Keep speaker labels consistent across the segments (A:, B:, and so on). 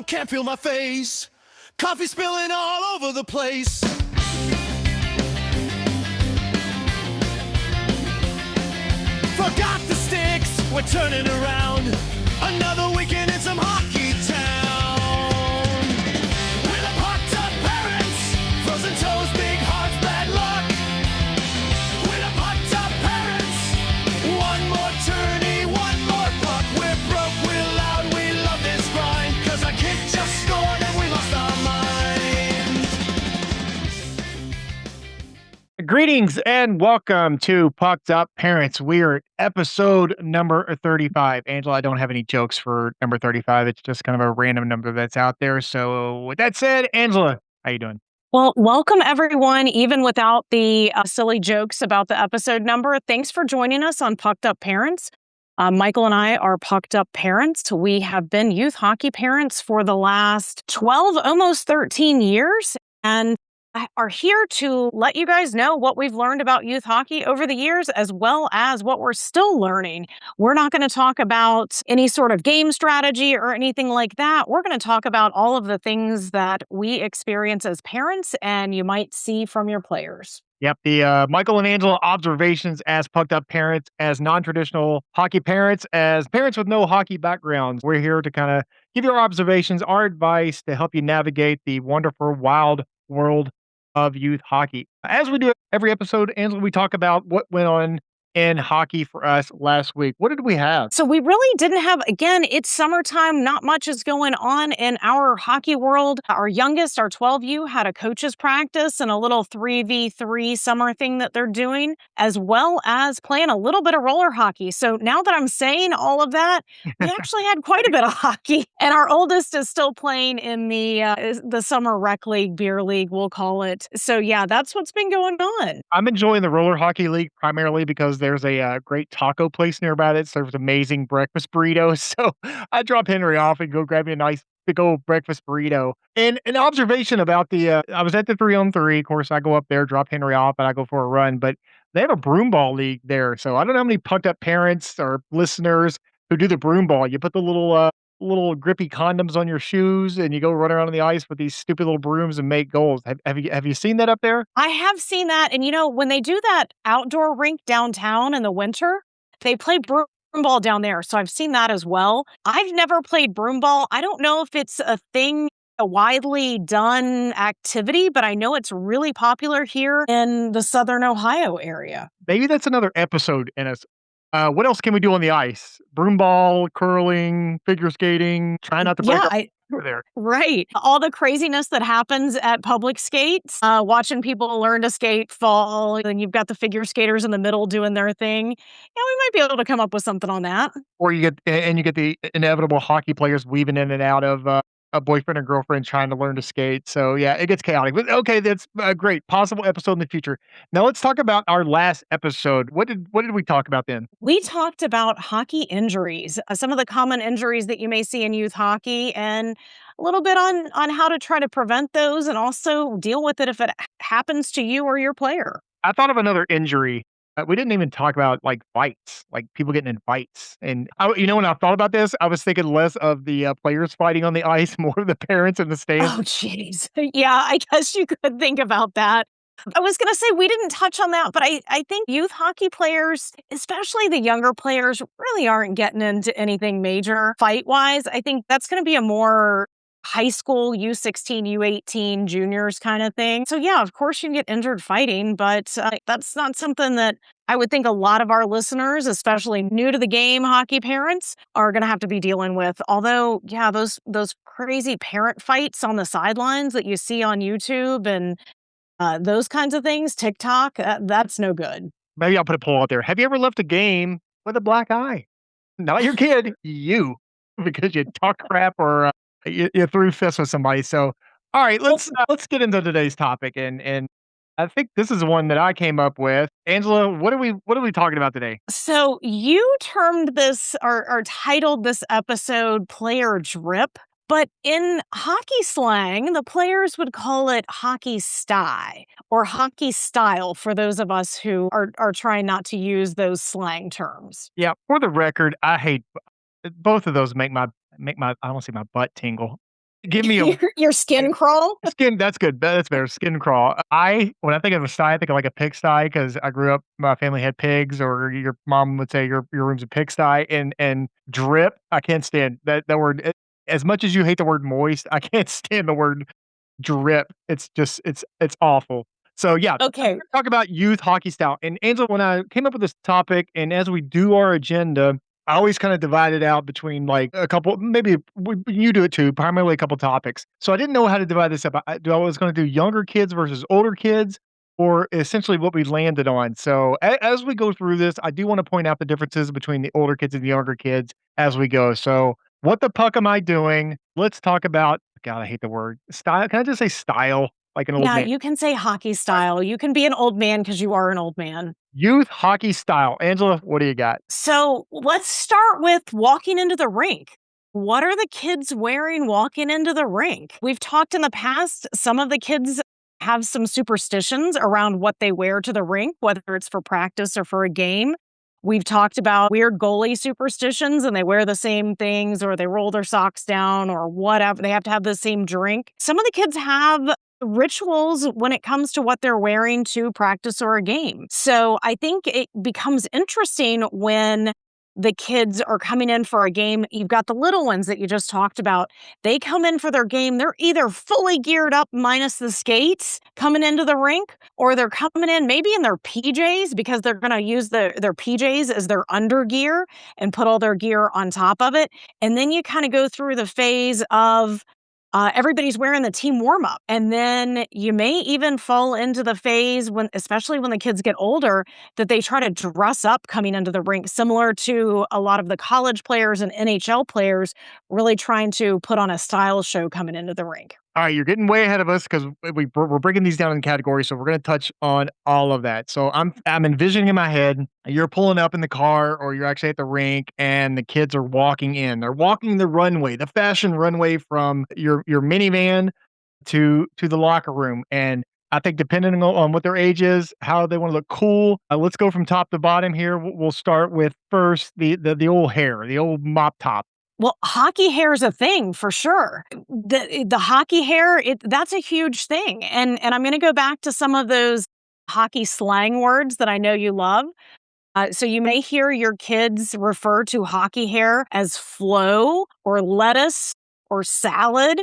A: can't feel my face. Coffee spilling all over the place. Forgot the sticks, we're turning around. Another weekend in some hockey town. With a pucked up parents, frozen toes, big hearts, bad luck. With a pucked up parents, one more tourney, one more puck. We're broke, we're loud, we love this grind. Cause our kid just scored and we lost our mind.
B: Greetings and welcome to Pucked Up Parents. We're at episode number 35. Angela, I don't have any jokes for number 35. It's just kind of a random number that's out there. So with that said, Angela, how you doing?
C: Well, welcome everyone, even without the silly jokes about the episode number. Thanks for joining us on Pucked Up Parents. Michael and I are Pucked Up Parents. We have been youth hockey parents for the last 12, almost 13 years, and are here to let you guys know what we've learned about youth hockey over the years, as well as what we're still learning. We're not going to talk about any sort of game strategy or anything like that. We're going to talk about all of the things that we experience as parents and you might see from your players.
B: Yep, the Michael and Angela observations as Pucked Up Parents, as non-traditional hockey parents, as parents with no hockey backgrounds. We're here to kind of give you our observations, our advice to help you navigate the wonderful, wild world of youth hockey. As we do every episode, Angela, we talk about what went on in hockey for us last week. What did we have?
C: So we really didn't have, again, it's summertime. Not much is going on in our hockey world. Our youngest, our 12U, had a coach's practice and a little 3v3 summer thing that they're doing, as well as playing a little bit of roller hockey. So now that I'm saying all of that, we actually had quite a bit of hockey. And our oldest is still playing in the summer rec league, beer league, we'll call it. So yeah, that's what's been going on.
B: I'm enjoying the roller hockey league primarily because there's a great taco place nearby that serves amazing breakfast burritos. So I drop Henry off and go grab me a nice big old breakfast burrito. And an observation about I was at the 3-on-3. Of course, I go up there, drop Henry off, and I go for a run. But they have a broom ball league there. So I don't know how many pucked up parents or listeners who do the broom ball. You put the little grippy condoms on your shoes and you go run around on the ice with these stupid little brooms and make goals. Have you seen that up there?
C: I have seen that. And when they do that outdoor rink downtown in the winter, they play broom ball down there. So I've seen that as well. I've never played broom ball. I don't know if it's a thing, a widely done activity, but I know it's really popular here in the Southern Ohio area.
B: Maybe that's another episode in us. What else can we do on the ice? Broom ball, curling, figure skating. Try not to break up over there.
C: Right. All the craziness that happens at public skates, watching people learn to skate, fall, and you've got the figure skaters in the middle doing their thing. Yeah, we might be able to come up with something on that.
B: Or you get the inevitable hockey players weaving in and out of a boyfriend or girlfriend trying to learn to skate. So yeah, it gets chaotic. But okay, that's a great possible episode in the future. Now let's talk about our last episode. What did we talk about then?
C: We talked about hockey injuries, some of the common injuries that you may see in youth hockey, and a little bit on how to try to prevent those and also deal with it if it happens to you or your player.
B: I thought of another injury. We didn't even talk about like fights, like people getting in fights. And when I thought about this, I was thinking less of the players fighting on the ice, more of the parents in the stands.
C: Oh, jeez. Yeah, I guess you could think about that. I was going to say we didn't touch on that, but I think youth hockey players, especially the younger players, really aren't getting into anything major fight-wise. I think that's going to be a more high school, U16, U18, juniors kind of thing. So yeah, of course you can get injured fighting, but that's not something that I would think a lot of our listeners, especially new to the game hockey parents, are going to have to be dealing with. Although, yeah, those crazy parent fights on the sidelines that you see on YouTube and those kinds of things, TikTok, that's no good.
B: Maybe I'll put a poll out there. Have you ever left a game with a black eye? Not your kid, you, because you talk crap or you threw fists with somebody. So, all right, let's get into today's topic, and I think this is one that I came up with. Angela, what are we talking about today?
C: So you termed this or titled this episode "Player Drip." But in hockey slang, the players would call it hockey sty or hockey style for those of us who are trying not to use those slang terms.
B: Yeah, for the record, I hate both of those. Make my I don't see my butt tingle. Give me a
C: Your skin crawl?
B: skin. That's good. That's better. Skin crawl. When I think of a sty, I think of like a pigsty because I grew up. My family had pigs, or your mom would say your room's a pigsty. And drip. I can't stand that word. As much as you hate the word moist, I can't stand the word drip. It's just it's awful. So yeah,
C: Okay.
B: talk about youth hockey style. And Angela, when I came up with this topic, and as we do our agenda, I always kind of divide it out between like a couple, maybe you do it too, primarily a couple topics. So I didn't know how to divide this up. I was going to do younger kids versus older kids, or essentially what we landed on. So as we go through this, I do want to point out the differences between the older kids and the younger kids as we go. So what the puck am I doing? Let's talk about, God, I hate the word style. Can I just say style like an old
C: Yeah,
B: man?
C: you can say hockey style. You can be an old man because you are an old man.
B: Youth hockey style. Angela, what do you got?
C: So let's start with walking into the rink. What are the kids wearing walking into the rink? We've talked in the past, some of the kids have some superstitions around what they wear to the rink, whether it's for practice or for a game. We've talked about weird goalie superstitions and they wear the same things or they roll their socks down or whatever. They have to have the same drink. Some of the kids have rituals when it comes to what they're wearing to practice or a game. So I think it becomes interesting when the kids are coming in for a game. You've got the little ones that you just talked about. They come in for their game. They're either fully geared up minus the skates coming into the rink, or they're coming in maybe in their PJs because they're going to use their PJs as their undergear and put all their gear on top of it. And then you kind of go through the phase of everybody's wearing the team warm up. And then you may even fall into the phase when, especially when the kids get older, that they try to dress up coming into the rink, similar to a lot of the college players and NHL players really trying to put on a style show coming into the rink.
B: All right, you're getting way ahead of us because we're breaking these down in categories, so we're going to touch on all of that. So I'm envisioning in my head you're pulling up in the car, or you're actually at the rink, and the kids are walking in. They're walking the runway, the fashion runway from your minivan to the locker room. And I think depending on what their age is, how they want to look cool. Let's go from top to bottom here. We'll start with first the old hair, the old mop top.
C: Well, hockey hair is a thing for sure. The hockey hair, that's a huge thing. And I'm going to go back to some of those hockey slang words that I know you love. So you may hear your kids refer to hockey hair as flow or lettuce or salad.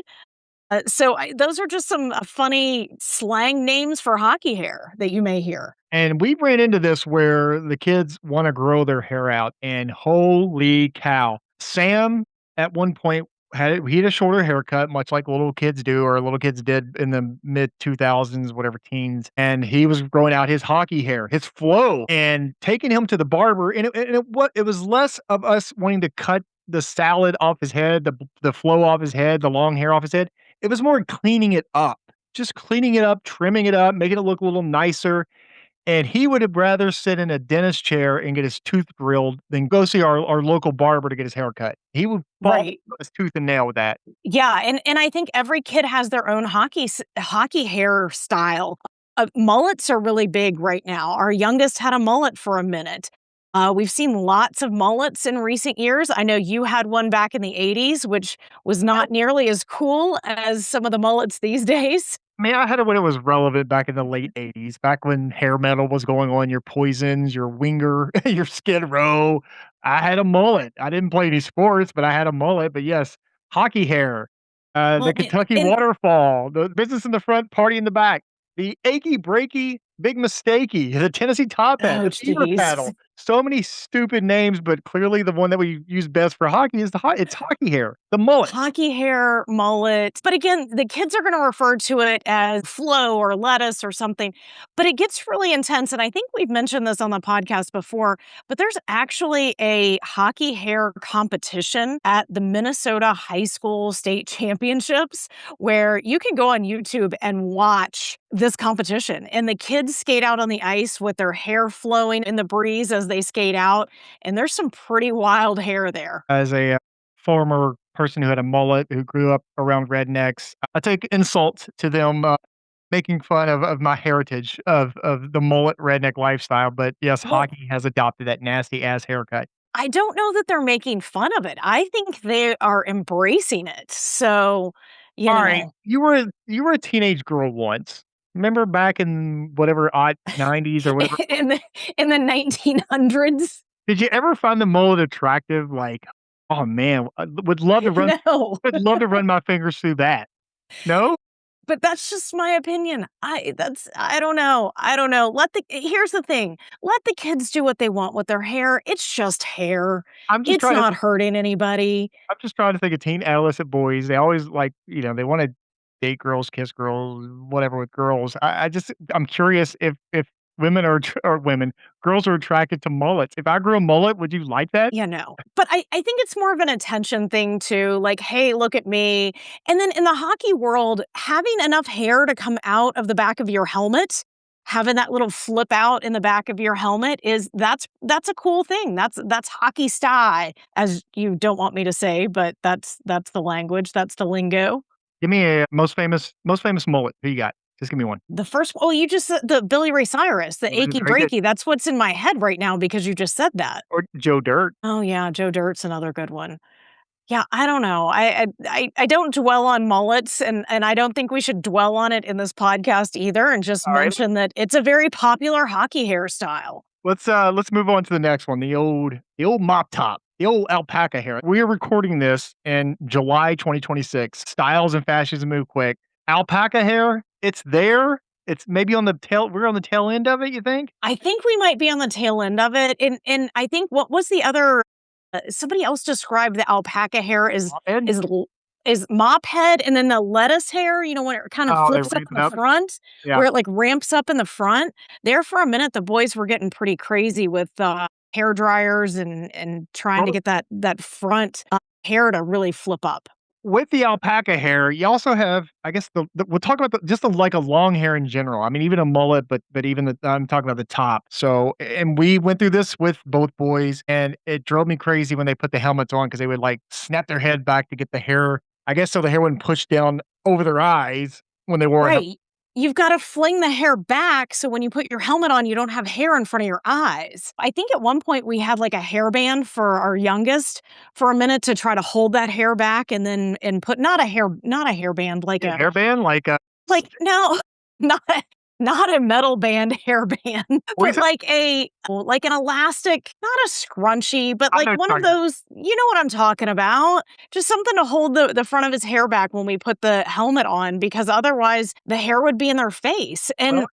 C: Those are just some funny slang names for hockey hair that you may hear.
B: And we ran into this where the kids want to grow their hair out, and holy cow. Sam at one point he had a shorter haircut, much like little kids do, or little kids did in the mid 2000s, whatever teens. And he was growing out his hockey hair, his flow, and taking him to the barber. It was less of us wanting to cut the salad off his head, the flow off his head, the long hair off his head. It was more cleaning it up, just cleaning it up, trimming it up, making it look a little nicer. And he would have rather sit in a dentist chair and get his tooth drilled than go see our local barber to get his hair cut. He would fall
C: Right.
B: his tooth and nail with that.
C: Yeah, and I think every kid has their own hockey hairstyle. Mullets are really big right now. Our youngest had a mullet for a minute. We've seen lots of mullets in recent years. I know you had one back in the 80s, which was not nearly as cool as some of the mullets these days.
B: I mean, I had it when it was relevant back in the late '80s, back when hair metal was going on, your Poisons, your Winger, your Skid Row. I had a mullet. I didn't play any sports, but I had a mullet. But yes, hockey hair, the
C: Well,
B: Kentucky
C: and
B: waterfall, the business in the front, party in the back, the achy breaky, big mistakey, the Tennessee top hat,
C: oh,
B: the beaver paddle.
C: jeez.
B: So many stupid names, but clearly the one that we use best for hockey is it's hockey hair, the mullet.
C: Hockey hair, mullet. But again, the kids are going to refer to it as flow or lettuce or something. But it gets really intense. And I think we've mentioned this on the podcast before, but there's actually a hockey hair competition at the Minnesota High School State Championships where you can go on YouTube and watch this competition. And the kids skate out on the ice with their hair flowing in the breeze as they skate out. And there's some pretty wild hair there.
B: As a former person who had a mullet, who grew up around rednecks, I take insult to them making fun of my heritage of the mullet redneck lifestyle. But yes,
C: Well,
B: hockey has adopted that nasty ass haircut.
C: I don't know that they're making fun of it. I think they are embracing it. So, you
B: Alright,
C: know,
B: you were a teenage girl once. Remember back in whatever odd '90s or whatever.
C: in the 1900s.
B: Did you ever find the mullet attractive? Like, "Oh, man, I would love to run
C: No.
B: would love to run my fingers through that." No?
C: But that's just my opinion. I don't know. I don't know. Here's the thing. Let the kids do what they want with their hair. It's just hair.
B: I'm just
C: It's
B: trying to
C: not hurting anybody.
B: I'm just trying to think of teen adolescent boys. They always like, they wanna date girls, kiss girls, whatever with girls. I'm curious if women are or women, girls are attracted to mullets. If I grew a mullet, would you like that?
C: You know. But I think it's more of an attention thing too, like, "Hey, look at me." And then in the hockey world, having enough hair to come out of the back of your helmet, having that little flip out in the back of your helmet that's a cool thing. That's hockey style, as you don't want me to say, but that's the language, that's the lingo.
B: Give me a most famous mullet. Who you got? Just give me one.
C: The first oh, you just said the Billy Ray Cyrus, the achy
B: Very good.
C: breaky, that's what's in my head right now because you just said that.
B: Or Joe Dirt.
C: Oh, yeah, Joe Dirt's another good one. Yeah, I don't know. I don't dwell on mullets, and I don't think we should dwell on it in this podcast either, and just
B: Alright,
C: mention that it's a very popular hockey hairstyle.
B: let's move on to the next one, the old mop top, the old alpaca hair. We are recording this in July 2026. Styles and fashions move quick. Alpaca hair, it's there. It's maybe we're on the tail end of it, you think?
C: I think we might be on the tail end of it, and I think what was the other somebody else described the alpaca hair
B: And
C: is l is mop head and then the lettuce hair, when it kind of
B: oh, they
C: flips up
B: ramp
C: in
B: it
C: the
B: up.
C: front,
B: Yeah.
C: where it, like, ramps up in the front. There for a minute, the boys were getting pretty crazy with, hair dryers and trying to
B: Well,
C: get that front, hair to really flip up.
B: with the alpaca hair, you also have, I guess, we'll talk about just like a long hair in general. I mean, even a mullet, but even I'm talking about the top. So, and we went through this with both boys, and it drove me crazy when they put the helmets on because they would like snap their head back to get the hair. I guess so the hair wouldn't push down over their eyes when they wore a helmet.
C: Right. You've gotta fling the hair back so when you put your helmet on, you don't have hair in front of your eyes. I think at one point we had, like, a hairband for our youngest for a minute to try to hold that hair back and then and put not a hairband, like
B: A
C: a
B: hairband,
C: no, not not a metal band hairband,
B: what
C: but
B: is it?
C: like an elastic, not a scrunchie, but
B: I
C: like
B: know what
C: one
B: you're
C: of
B: talking about.
C: those you know what I'm talking about? Just something to hold the front of his hair back when we put the helmet on, because otherwise the hair would be in their face,
B: Well,
C: and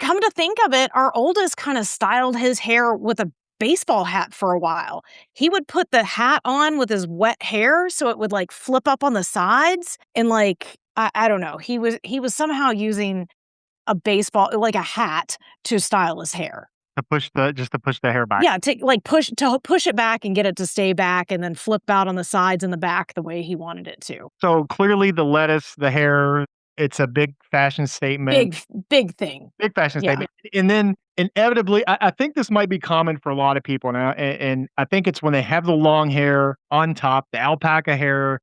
C: come to think of it, our oldest kinda styled his hair with a baseball hat for a while. He would put the hat on with his wet hair so it would, like, flip up on the sides and, like, I don't know, he was somehow using a baseball like a hat to style his hair.
B: to push the hair back.
C: Yeah, push it back and get it to stay back and then flip out on the sides and the back the way he wanted it to.
B: So clearly, the lettuce, the hair, it's a big fashion statement.
C: Big thing.
B: Big fashion
C: Yeah.
B: statement, and then inevitably, I think this might be common for a lot of people now, and I think it's when they have the long hair on top, the alpaca hair,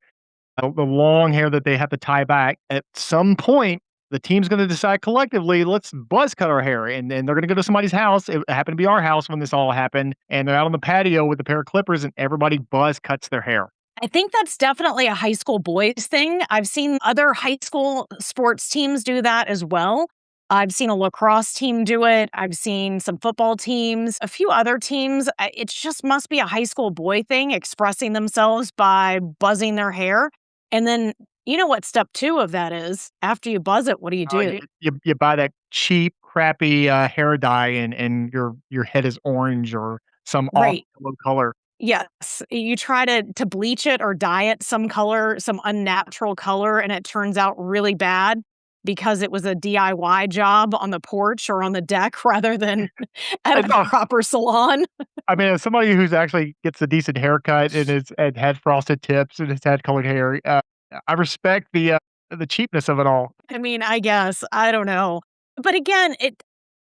B: the long hair that they have to tie back. At some point, the team's gonna decide collectively, "Let's buzz cut our hair," and then they're gonna go to somebody's house. It happened to be our house when this all happened, and they're out on the patio with a pair of clippers, and everybody buzz cuts their hair.
C: I think that's definitely a high school boys thing. I've seen other high school sports teams do that as well. I've seen a lacrosse team do it. I've seen some football teams, a few other teams. It just must be a high school boy thing expressing themselves by buzzing their hair. And then, you know what step 2 of that is? After you buzz it, what do you do?
B: You buy that cheap, crappy, hair dye and your head is orange or some off
C: Right.
B: yellow color.
C: Yes, you try to bleach it or dye it some color, some unnatural color, and it turns out really bad because it was a DIY job on the porch or on the deck rather than at
B: I
C: a
B: know.
C: proper salon.
B: I mean, as somebody who's actually gets a decent haircut and had frosted tips and has had colored hair, I respect the cheapness of it all.
C: I mean, I guess, I don't know. But again,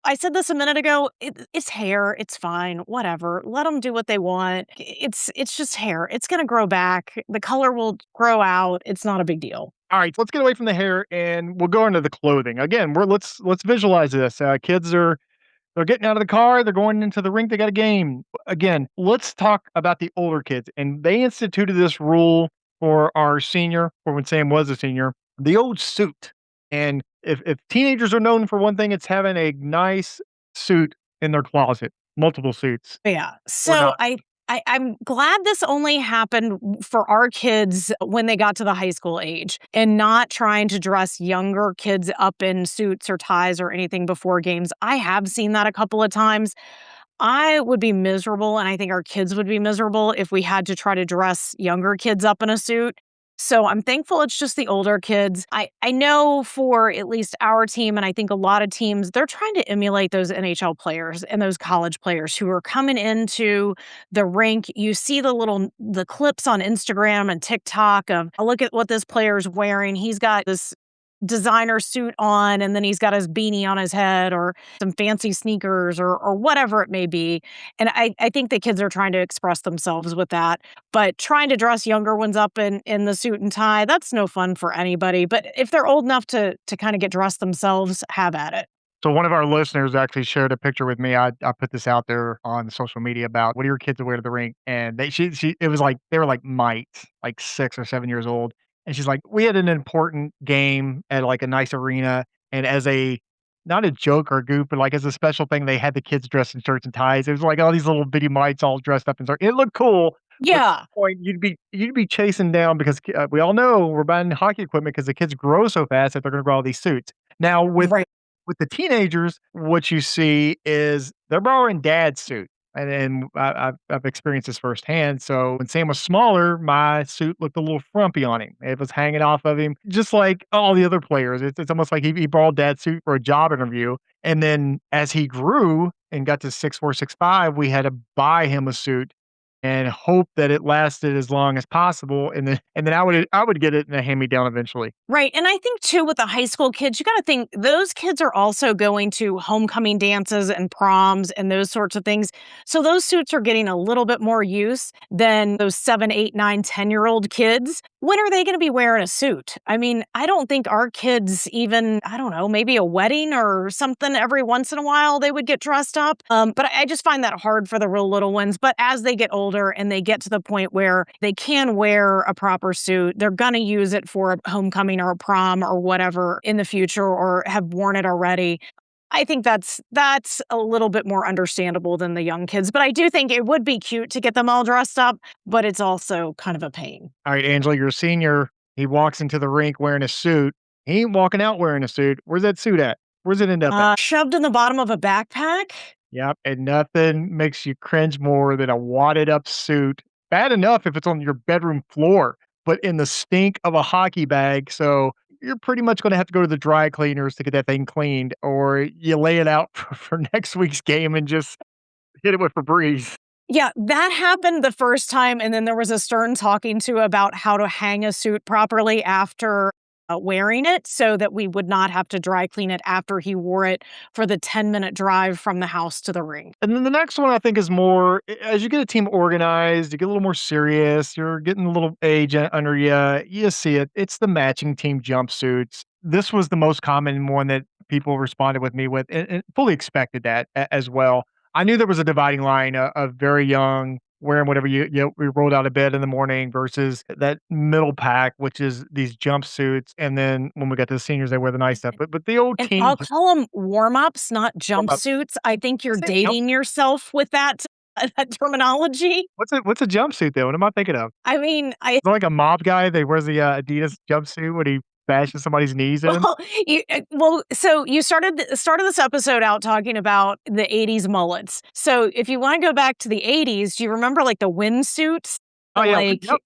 C: I said this a minute ago, it's hair, it's fine, whatever. Let them do what they want. It's just hair. It's gonna grow back. The color will grow out. It's not a big deal.
B: All right, so let's get away from the hair and we'll go into the clothing. Again, let's visualize this. Kids they're getting out of the car, they're going into the rink, they got a game. Again, let's talk about the older kids. And they instituted this rule for our senior, or when Sam was a senior. the old suit. And if teenagers are known for one thing, it's having a nice suit in their closet, multiple suits
C: Yeah.
B: or
C: So
B: not.
C: I'm glad this only happened for our kids when they got to the high school age and not trying to dress younger kids up in suits or ties or anything before games. I have seen that a couple of times. I would be miserable, and I think our kids would be miserable if we had to try to dress younger kids up in a suit. So I'm thankful it's just the older kids. I know for at least our team, and I think a lot of teams, they're trying to emulate those NHL players and those college players who are coming into the rink. You see the clips on Instagram and TikTok of, "Oh, look at what this player's wearing. He's got this designer suit on, and then he's got his beanie on his head or some fancy sneakers or whatever it may be." And I think the kids are trying to express themselves with that. But trying to dress younger ones up in the suit and tie, that's no fun for anybody. But if they're old enough to kind of get dressed themselves, have at it.
B: So one of our listeners actually shared a picture with me. I put this out there on social media about what do your kids wear to the rink, and she it was like they were like mites, like 6 or 7 years old, and she's like, we had an important game at like a nice arena, and as a not a joke or a goof, but like as a special thing, they had the kids dressed in shirts and ties. It was like all these little bitty mites all dressed up in shirts. It looked cool, but at
C: Yeah.
B: some point you'd be chasing down because we all know we're buying hockey equipment because the kids grow so fast that they're going to grow all these suits. Now
C: Right.
B: with the teenagers, what you see is they're borrowing dad's suit. And I've experienced this firsthand. So when Sam was smaller, my suit looked a little frumpy on him. It was hanging off of him, just like all the other players. It's almost like he borrowed dad's suit for a job interview. And then as he grew and got to 6'4", 6'5", we had to buy him a suit and hope that it lasted as long as possible. And then I would get it in a hand me down eventually.
C: Right. And I think too with the high school kids, you got to think those kids are also going to homecoming dances and proms and those sorts of things. So those suits are getting a little bit more use than those 7, 8, 9, 10-year-old kids. When are they going to be wearing a suit? I mean, I don't think our kids even, I don't know, maybe a wedding or something every once in a while they would get dressed up. But I just find that hard for the real little ones. But as they get older and they get to the point where they can wear a proper suit, they're going to use it for a homecoming or a prom or whatever in the future or have worn it already. I think that's a little bit more understandable than the young kids, but I do think it would be cute to get them all dressed up, but it's also kind of a pain.
B: All right, Angela, you're a senior. He walks into the rink wearing a suit. He ain't walking out wearing a suit. Where's that suit at? Where's it end up at?
C: Shoved in the bottom of a backpack?
B: Yep, and nothing makes you cringe more than a wadded up suit. Bad enough if it's on your bedroom floor, but in the stink of a hockey bag. So you're pretty much going to have to go to the dry cleaners to get that thing cleaned, or you lay it out for next week's game and just hit it with Febreze.
C: Yeah, that happened the first time, and then there was a stern talking to about how to hang a suit properly after, wearing it so that we would not have to dry clean it after he wore it for the 10-minute drive from the house to the rink.
B: And then the next one I think is more as you get a team organized, you get a little more serious, you're getting a little age under you, you see it. It's the matching team jumpsuits. This was the most common one that people responded with me with, and fully expected that as well. I knew there was a dividing line of very young wearing whatever we rolled out of bed in the morning versus that middle pack, which is these jumpsuits. And then when we got to the seniors, they wear the nice stuff. But the old
C: And
B: team
C: I'll call them warm-ups, not
B: warm up.
C: jumpsuits. I think you're
B: Is it jump?
C: dating yourself with that that terminology.
B: What's a jumpsuit though? What am I thinking of?
C: I mean, I
B: Is it like a mob guy that wears the, Adidas jumpsuit when he bashes somebody's knees in?
C: so you started this episode out talking about the '80s mullets. So if you wanna go back to the '80s, do you remember, like, the windsuits?
B: Oh,
C: The,
B: yeah.
C: like
B: Yep.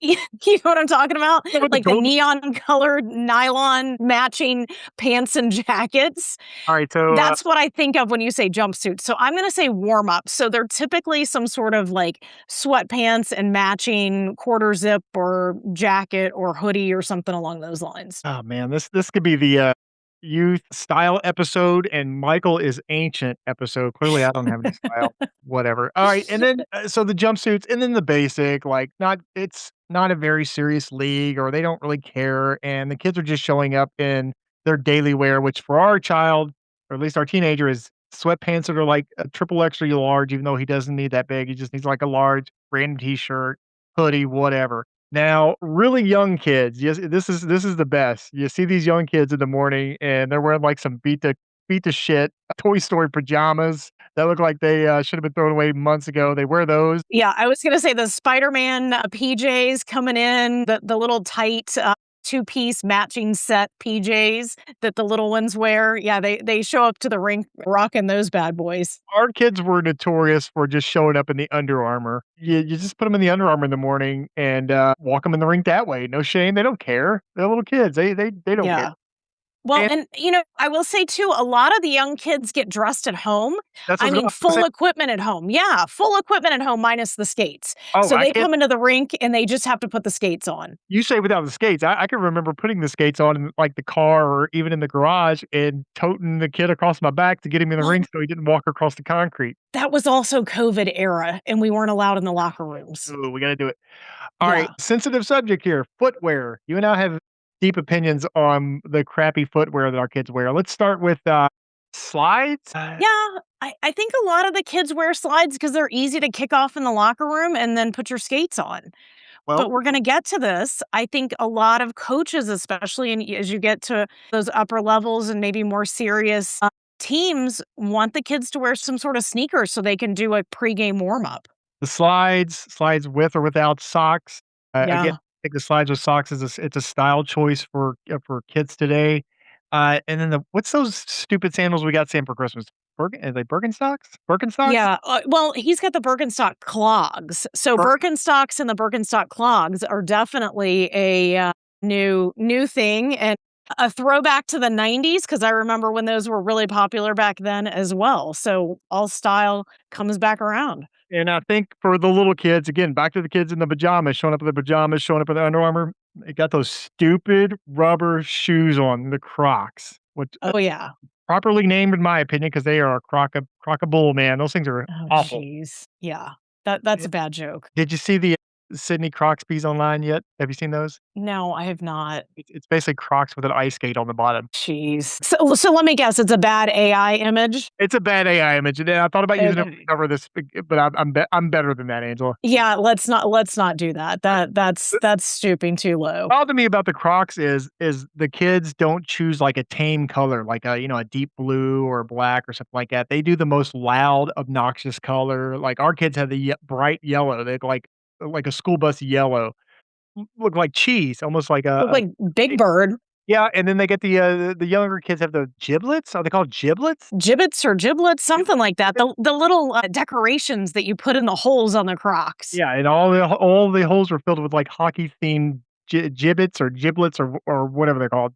C: you know what I'm talking about?
B: Yeah, with the
C: Like, the
B: gold
C: neon colored nylon matching pants and jackets?
B: alright, so,
C: That's what I think of when you say jumpsuit. So I'm gonna say warm up. So they're typically some sort of like sweatpants and matching quarter zip or jacket or hoodie or something along those lines.
B: oh, man, this could be the, youth style episode, and Michael is ancient episode. Clearly, I don't have any style. Whatever. Alright, and then, so the jumpsuits, and then the basic, like, it's not a very serious league, or they don't really care, and the kids are just showing up in their daily wear, which for our child, or at least our teenager, is sweatpants that are like a triple extra large, even though he doesn't need that big. He just needs like a large random t-shirt, hoodie, whatever. Now, really young kids, yes, this is the best. You see these young kids in the morning, and they're wearing, like, some beat the shit Toy Story pajamas that look like they, should have been thrown away months ago. They wear those.
C: Yeah, I was gonna say the Spider-Man, PJs coming in, the little tight, two-piece matching set PJs that the little ones wear. Yeah, they show up to the rink rocking those bad boys.
B: Our kids were notorious for just showing up in the Under Armour. You just put them in the Under Armour in the morning and, walk them in the rink that way. No shame, they don't care. They're little kids. They don't care.
C: Yeah. Well,
B: And
C: and, I will say too, a lot of the young kids get dressed at home.
B: that's
C: I
B: what I
C: mean,
B: was gonna say.
C: full equipment at home. Yeah, full equipment at home minus the skates.
B: Oh,
C: So
B: I
C: they
B: can't
C: come into the rink and they just have to put the skates on.
B: you say without the skates. I can remember putting the skates on in, like, the car or even in the garage and toting the kid across my back to get him in the
C: Well,
B: rink so he didn't walk across the concrete.
C: that was also COVID era, and we weren't allowed in the locker rooms.
B: Ooh, we gotta do it. Alright,
C: Yeah.
B: sensitive subject here, footwear. You and I have deep opinions on the crappy footwear that our kids wear. Let's start with, slides?
C: Yeah, I think a lot of the kids wear slides because 'cause they're easy to kick off in the locker room and then put your skates on.
B: Well,
C: But we're gonna get to this. I think a lot of coaches, especially as you get to those upper levels and maybe more serious, teams, want the kids to wear some sort of sneakers so they can do a pregame warm up.
B: the slides with or without socks. Again,
C: Yeah.
B: I think the slides with socks is it's a style choice for kids today. And then what's those stupid sandals we got Sam for Christmas? Are they Birkenstocks? Birkenstocks?
C: Yeah, well, he's got the Birkenstock clogs. So
B: Bir
C: Birkenstocks and the Birkenstock clogs are definitely a, new thing and a throwback to the '90s because I remember when those were really popular back then as well. So all style comes back around.
B: and I think for the little kids, again, back to the kids in the pajamas, showing up in the pajamas, showing up in the Under Armour, they got those stupid rubber shoes on, the Crocs, which,
C: Oh, yeah.
B: properly named in my opinion, because they are a crock-a-bull, man. Those things are
C: Oh,
B: awful.
C: jeez. Yeah. That's a bad joke.
B: Did you see the Sydney Crocs-Bees online yet? Have you seen those?
C: No, I have not.
B: It's basically Crocs with an ice skate on the bottom.
C: Jeez. So let me guess, it's a bad AI image?
B: It's a bad AI image, and I thought about using it to
C: Okay.
B: cover this, but I'm better than that, Angela.
C: Yeah, let's not do that. That's stooping too low.
B: Bothered me about the Crocs is the kids don't choose, like, a tame color, like a deep blue or black or something like that. They do the most loud, obnoxious color. Like, our kids have the bright yellow. They like a school bus yellow. Look like cheese, almost like
C: Look
B: a
C: like Big Bird.
B: yeah, and then they get the younger kids have the giblets? Are they called giblets?
C: Gibbets or giblets,
B: Gib
C: something like that.
B: gib
C: The little, decorations that you put in the holes on the Crocs.
B: Yeah, and all the holes were filled with, like, hockey-themed gibbets or giblets or whatever they're called.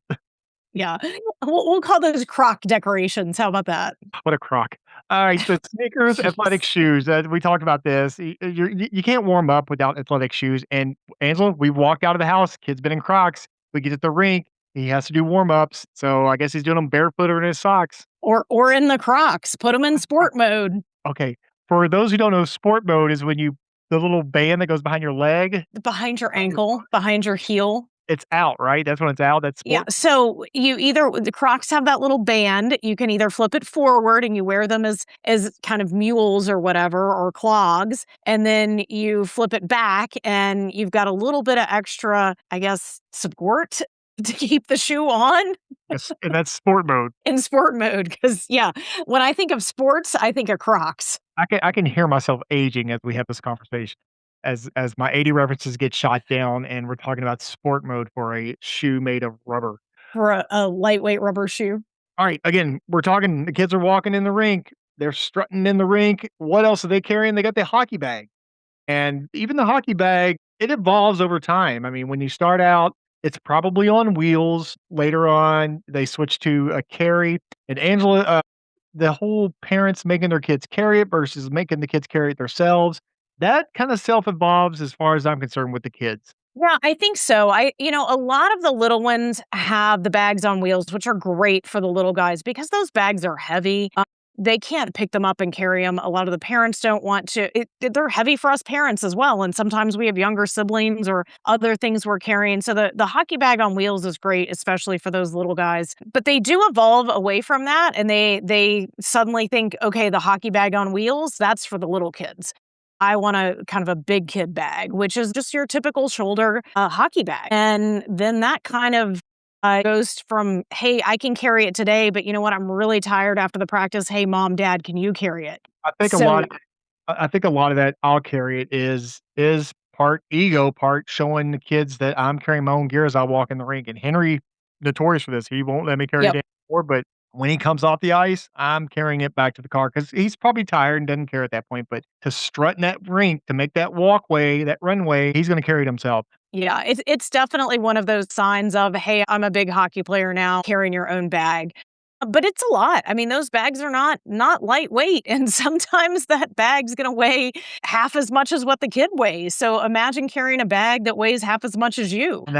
C: Yeah. We'll call those Croc decorations. How about that?
B: What a crock. Alright, so sneakers, athletic
C: Jeez.
B: shoes, we talked about this. You can't warm up without athletic shoes, and Angela, we walked out of the house, kid's been in Crocs. We get at the rink, he has to do warm-ups, so I guess he's doing them barefoot or in his socks.
C: Or in the Crocs. Put them in sport mode,
B: Okay, for those who don't know, sport mode is when you the little band that goes behind your leg,
C: behind your
B: behind your
C: ankle, behind your heel.
B: it's out, right? That's when it's out, that's
C: Yeah,
B: sport.
C: so you either the Crocs have that little band, you can either flip it forward and you wear them as kind of mules or whatever, or clogs, and then you flip it back and you've got a little bit of extra, I guess, support to keep the shoe on
B: Yes, and that's sport mode.
C: in sport mode. Because yeah, when I think of sports, I think of Crocs
B: I can hear myself aging as we have this conversation. As my 80 references get shot down and we're talking about sport mode for a shoe made of rubber.
C: for a lightweight rubber shoe.
B: Alright, again, we're talking the kids are walking in the rink, they're strutting in the rink. What else are they carrying? They got the hockey bag. And even the hockey bag, it evolves over time. I mean, when you start out, it's probably on wheels. Later on, they switch to a carry. And Angela, the whole parents making their kids carry it versus making the kids carry it themselves, that kind of self-evolves as far as I'm concerned with the kids.
C: Yeah, I think so. A lot of the little ones have the bags on wheels, which are great for the little guys because those bags are heavy. They can't pick them up and carry them. A lot of the parents don't want to. They're heavy for us parents as well. And sometimes we have younger siblings or other things we're carrying. So the hockey bag on wheels is great, especially for those little guys. But they do evolve away from that, and they suddenly think, okay, the hockey bag on wheels, that's for the little kids. I want a kind of a big kid bag, which is just your typical shoulder hockey bag. And then that kind of goes from, hey, I can carry it today, but you know what? I'm really tired after the practice. Hey, mom, dad, can you carry it?
B: I think a lot
C: So,
B: of I think a lot of that I'll carry it is part ego, part showing the kids that I'm carrying my own gear as I walk in the rink, and Henry notorious for this, he won't let me carry it
C: yep.
B: anymore, but when he comes off the ice, I'm carrying it back to the car because he's probably tired and doesn't care at that point, but to strut in that rink, to make that walkway, that runway, he's gonna carry it himself.
C: Yeah, it's definitely one of those signs of, hey, I'm a big hockey player now, carrying your own bag. But it's a lot. I mean, those bags are not lightweight, and sometimes that bag's gonna weigh half as much as what the kid weighs. So imagine carrying a bag that weighs half as much as you.
B: And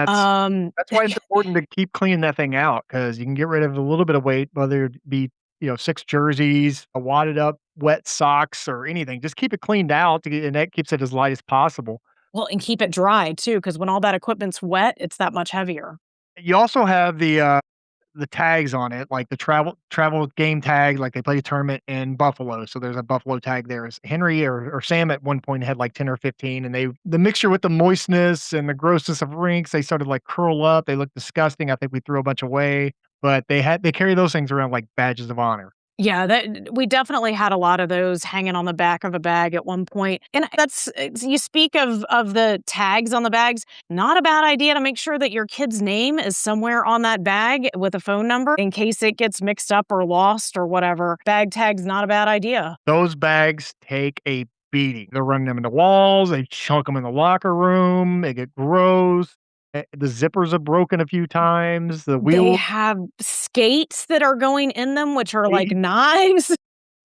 B: that's why it's important to keep cleaning that thing out because you can get rid of a little bit of weight, whether it be, 6 jerseys, a wadded up wet socks, or anything. Just keep it cleaned out to get and that keeps it as light as possible.
C: Well, and keep it dry too, because when all that equipment's wet, it's that much heavier.
B: You also have the tags on it, like the travel game tag, like they played a tournament in Buffalo, so there's a Buffalo tag there. Is Henry or Sam at one point had like 10 or 15, and the mixture with the moistness and the grossness of rinks, they started like curl up. They look disgusting. I think we threw a bunch away, but they carry those things around like badges of honor.
C: Yeah, that we definitely had a lot of those hanging on the back of a bag at one point. And that's you speak of the tags on the bags, not a bad idea to make sure that your kid's name is somewhere on that bag with a phone number in case it gets mixed up or lost or whatever. Bag tag's not a bad idea.
B: Those bags take a beating. They're running them into walls. They chunk them in the locker room. They get gross. The zippers are broken a few times. The
C: They
B: wheel
C: have skates that are going in them, which are like knives.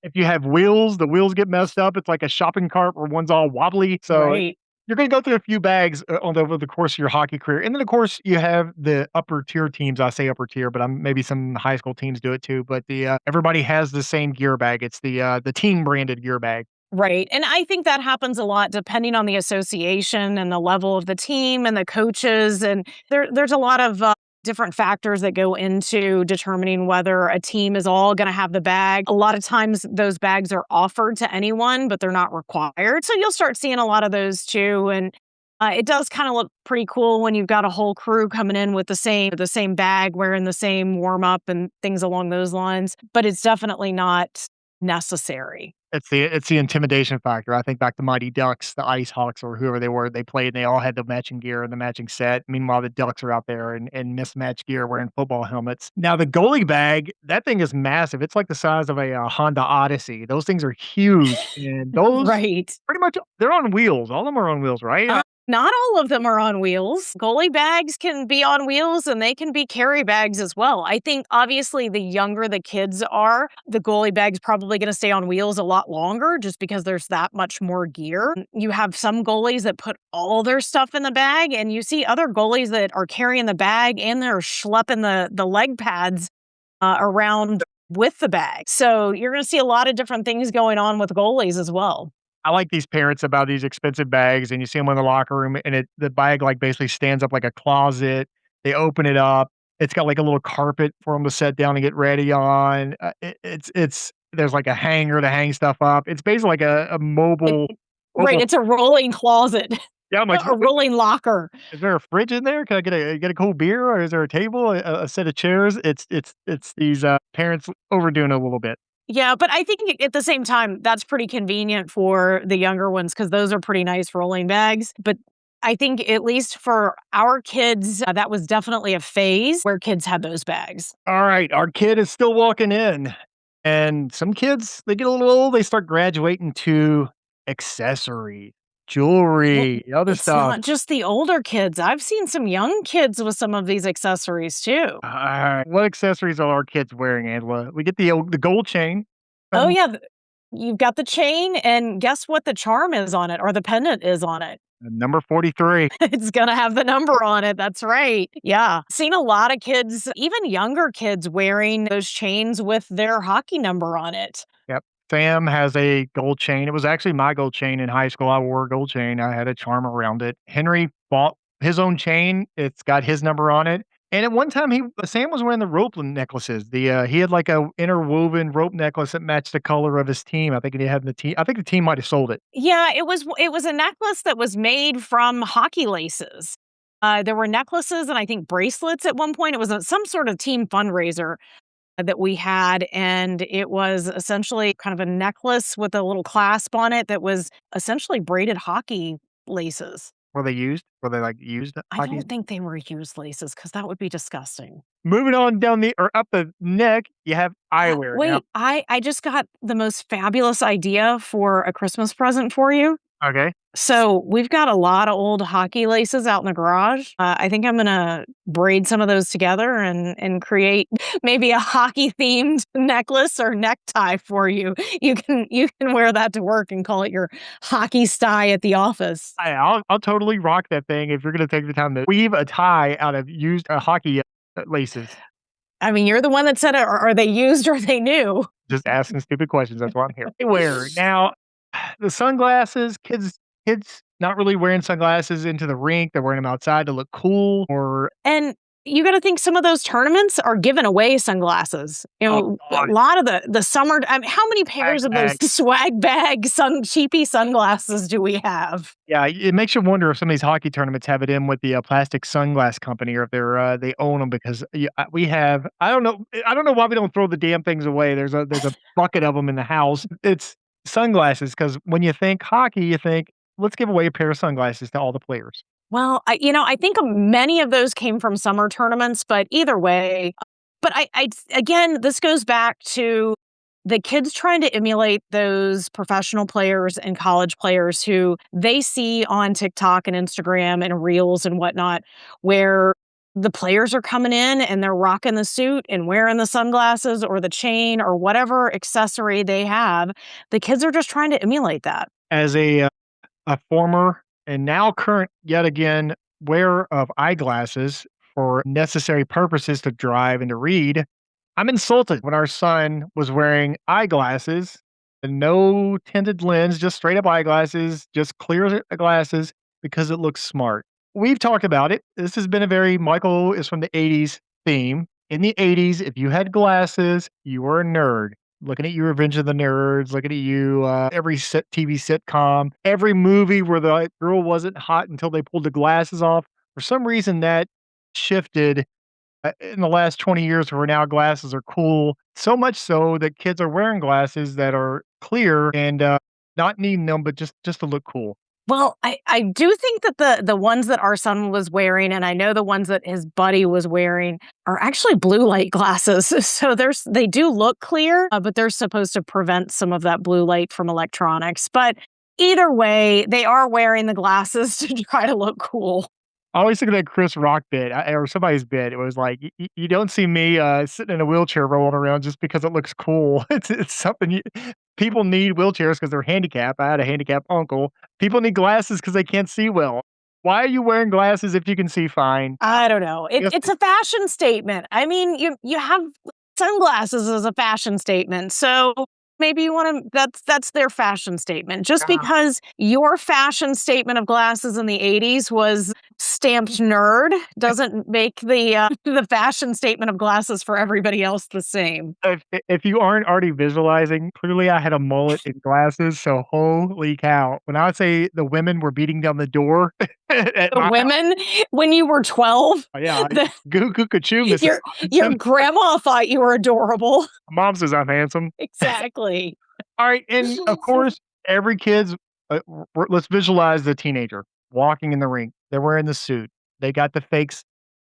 B: If you have wheels, the wheels get messed up. It's like a shopping cart where one's all wobbly. So
C: Right.
B: you're going to go through a few bags over the course of your hockey career. And then, of course, you have the upper tier teams. I say upper tier, but maybe some high school teams do it too. But everybody has the same gear bag. It's the team branded gear bag.
C: Right. And I think that happens a lot depending on the association and the level of the team and the coaches. And there's a lot of different factors that go into determining whether a team is all going to have the bag. A lot of times those bags are offered to anyone, but they're not required. So you'll start seeing a lot of those too. And it does kind of look pretty cool when you've got a whole crew coming in with the same bag, wearing the same warm up and things along those lines. But it's definitely not necessary.
B: It's the intimidation factor. I think back to Mighty Ducks, the Ice Hawks, or whoever they were. They played, and they all had the matching gear and the matching set. Meanwhile, the Ducks are out there in mismatched gear, wearing football helmets. Now, the goalie bag, that thing is massive. It's like the size of a Honda Odyssey. Those things are huge, and those
C: Right.
B: pretty much they're on wheels. All of them are on wheels, right?
C: Not all of them are on wheels. Goalie bags can be on wheels and they can be carry bags as well. I think obviously the younger the kids are, the goalie bag's probably going to stay on wheels a lot longer just because there's that much more gear. You have some goalies that put all their stuff in the bag, and you see other goalies that are carrying the bag and they're schlepping the leg pads around with the bag. So you're going to see a lot of different things going on with goalies as well.
B: I like these parents about these expensive bags, and you see them in the locker room, and the bag, like, basically stands up like a closet. They open it up. It's got, like, a little carpet for them to set down and get ready on. It's there's, like, a hanger to hang stuff up. It's basically like a
C: It, right.
B: mobile
C: It's a rolling closet,
B: yeah, I'm like,
C: a rolling locker.
B: Is there a fridge in there? Can I get a cold beer, or is there a table, a set of chairs?" It's these, parents overdoing it a little bit.
C: Yeah, but I think at the same time, that's pretty convenient for the younger ones because those are pretty nice rolling bags. But I think at least for our kids, that was definitely a phase where kids had those bags.
B: Alright, our kid is still walking in, and some kids, they get a little old, they start graduating to accessories,
C: Well,
B: jewelry, other
C: it's
B: stuff.
C: not just the older kids. I've seen some young kids with some of these accessories too.
B: Alright, what accessories are our kids wearing, Angela? We get the gold chain,
C: Oh,
B: um,
C: yeah. You've got the chain, and guess what the charm is on it or the pendant is on it?
B: number 43.
C: It's gonna have the number on it, that's right. Yeah. Seen a lot of kids, even younger kids, wearing those chains with their hockey number on it.
B: Yep. Sam has a gold chain. It was actually my gold chain in high school. I wore a gold chain. I had a charm around it. Henry bought his own chain. It's got his number on it. And at one time, Sam was wearing the rope necklaces. He had like a interwoven rope necklace that matched the color of his team. I think he had the team. I think the team might have sold it.
C: Yeah, it was a necklace that was made from hockey laces. There were necklaces and I think bracelets at one point. It was some sort of team fundraiser that we had, and it was essentially kind of a necklace with a little clasp on it that was essentially braided hockey laces.
B: Were they used? Were they like used
C: I
B: hockey?
C: don't think they were used laces because that would be disgusting.
B: Moving on down the or up the neck, you have eyewear. Now,
C: Wait, I just got the most fabulous idea for a Christmas present for you.
B: okay.
C: So we've got a lot of old hockey laces out in the garage. I think I'm gonna braid some of those together and create maybe a hockey themed necklace or necktie for you. You can wear that to work and call it your hockey stye at the office.
B: I'll totally rock that thing if you're gonna take the time to weave a tie out of used hockey laces.
C: I mean, you're the one that said it. Are they used or are they new?
B: Just asking stupid questions. That's why I'm here. Eyewear. Now, the sunglasses, kids not really wearing sunglasses into the rink. They're wearing them outside to look cool or
C: And you gotta think some of those tournaments are giving away sunglasses.
B: oh,
C: A lot of the summer I mean, how many pairs of those
B: bag.
C: swag bag cheapy sunglasses do we have?
B: Yeah, it makes you wonder if some of these hockey tournaments have it in with the plastic sunglass company or if they own them because we have I don't know why we don't throw the damn things away. There's a bucket of them in the house. It's sunglasses because when you think hockey, you think let's give away a pair of sunglasses to all the players.
C: Well, I think many of those came from summer tournaments, but either way, but I again, this goes back to the kids trying to emulate those professional players and college players who they see on TikTok and Instagram and Reels and whatnot, where the players are coming in and they're rocking the suit and wearing the sunglasses or the chain or whatever accessory they have. The kids are just trying to emulate that.
B: As a former and now current yet again wearer of eyeglasses for necessary purposes to drive and to read, I'm insulted when our son was wearing eyeglasses and no tinted lens, just straight up eyeglasses, just clear glasses because it looks smart. We've talked about it. This has been a very Michael is from the 80s theme. In the 80s, if you had glasses, you were a nerd. Looking at you, Revenge of the Nerds, looking at you, every TV sitcom, every movie where the girl wasn't hot until they pulled the glasses off. For some reason, that shifted in the last 20 years where now glasses are cool. So much so that kids are wearing glasses that are clear and not needing them, but just to look cool.
C: Well, I do think that the ones that our son was wearing, and I know the ones that his buddy was wearing, are actually blue light glasses. So they do look clear, but they're supposed to prevent some of that blue light from electronics. But either way, they are wearing the glasses to try to look cool.
B: I always think of that Chris Rock bit or somebody's bit. It was like, you don't see me sitting in a wheelchair rolling around just because it looks cool. It's something people need wheelchairs because they're handicapped. I had a handicapped uncle. People need glasses because they can't see well. Why are you wearing glasses if you can see fine?
C: I don't know.
B: Yes,
C: It's a fashion statement. I mean, you have sunglasses as a fashion statement. So maybe you want to that's their fashion statement. Just because your fashion statement of glasses in the 80s was stamped nerd doesn't make the the fashion statement of glasses for everybody else the same.
B: if you aren't already visualizing, clearly I had a mullet and glasses, so holy cow. When I would say the women were beating down the door at
C: The
B: my
C: women when you were 12,
B: yeah,
C: the,
B: goo goo choo, Mrs.
C: your
B: Robinson.
C: grandma thought you were adorable.
B: Mom says I'm handsome.
C: Exactly.
B: All right, and of course, every kid's let's visualize the teenager walking in the rink. They're wearing the suit. They got the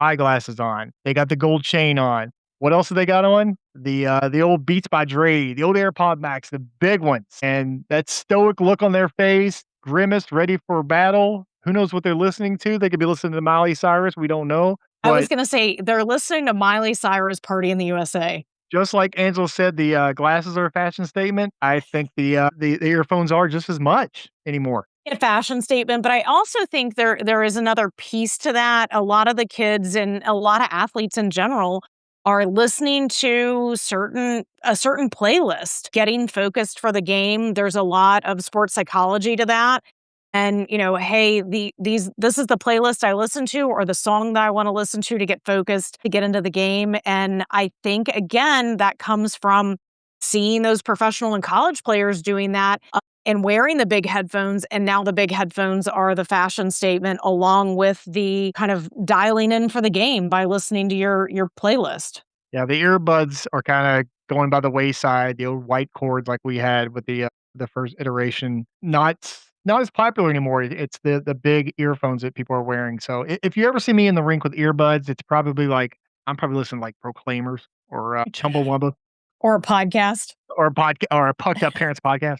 B: eyeglasses on. They got the gold chain on. What else have they got on? The old Beats by Dre, the old AirPod Max, the big ones, and that stoic look on their face, grimaced, ready for battle. Who knows what they're listening to? They could be listening to Miley Cyrus. We don't know,
C: I was
B: but
C: gonna say they're listening to Miley Cyrus "Party in the USA."
B: just like Angela said, the glasses are a fashion statement. I think the earphones are just as much anymore.
C: A fashion statement, but I also think there is another piece to that. A lot of the kids and a lot of athletes in general are listening to a certain playlist, getting focused for the game. There's a lot of sports psychology to that. and, hey, this is the playlist I listen to or the song that I want to listen to get focused, to get into the game. And I think, again, that comes from seeing those professional and college players doing that and wearing the big headphones. And now the big headphones are the fashion statement, along with the kind of dialing in for the game by listening to your playlist.
B: Yeah, the earbuds are kinda going by the wayside, the old white cords like we had with the first iteration, not as popular anymore. It's the big earphones that people are wearing, so if you ever see me in the rink with earbuds, it's probably like I'm probably listening to, like, Proclaimers or, Chumbawamba
C: Or a podcast.
B: or a Pucked Up Parents podcast.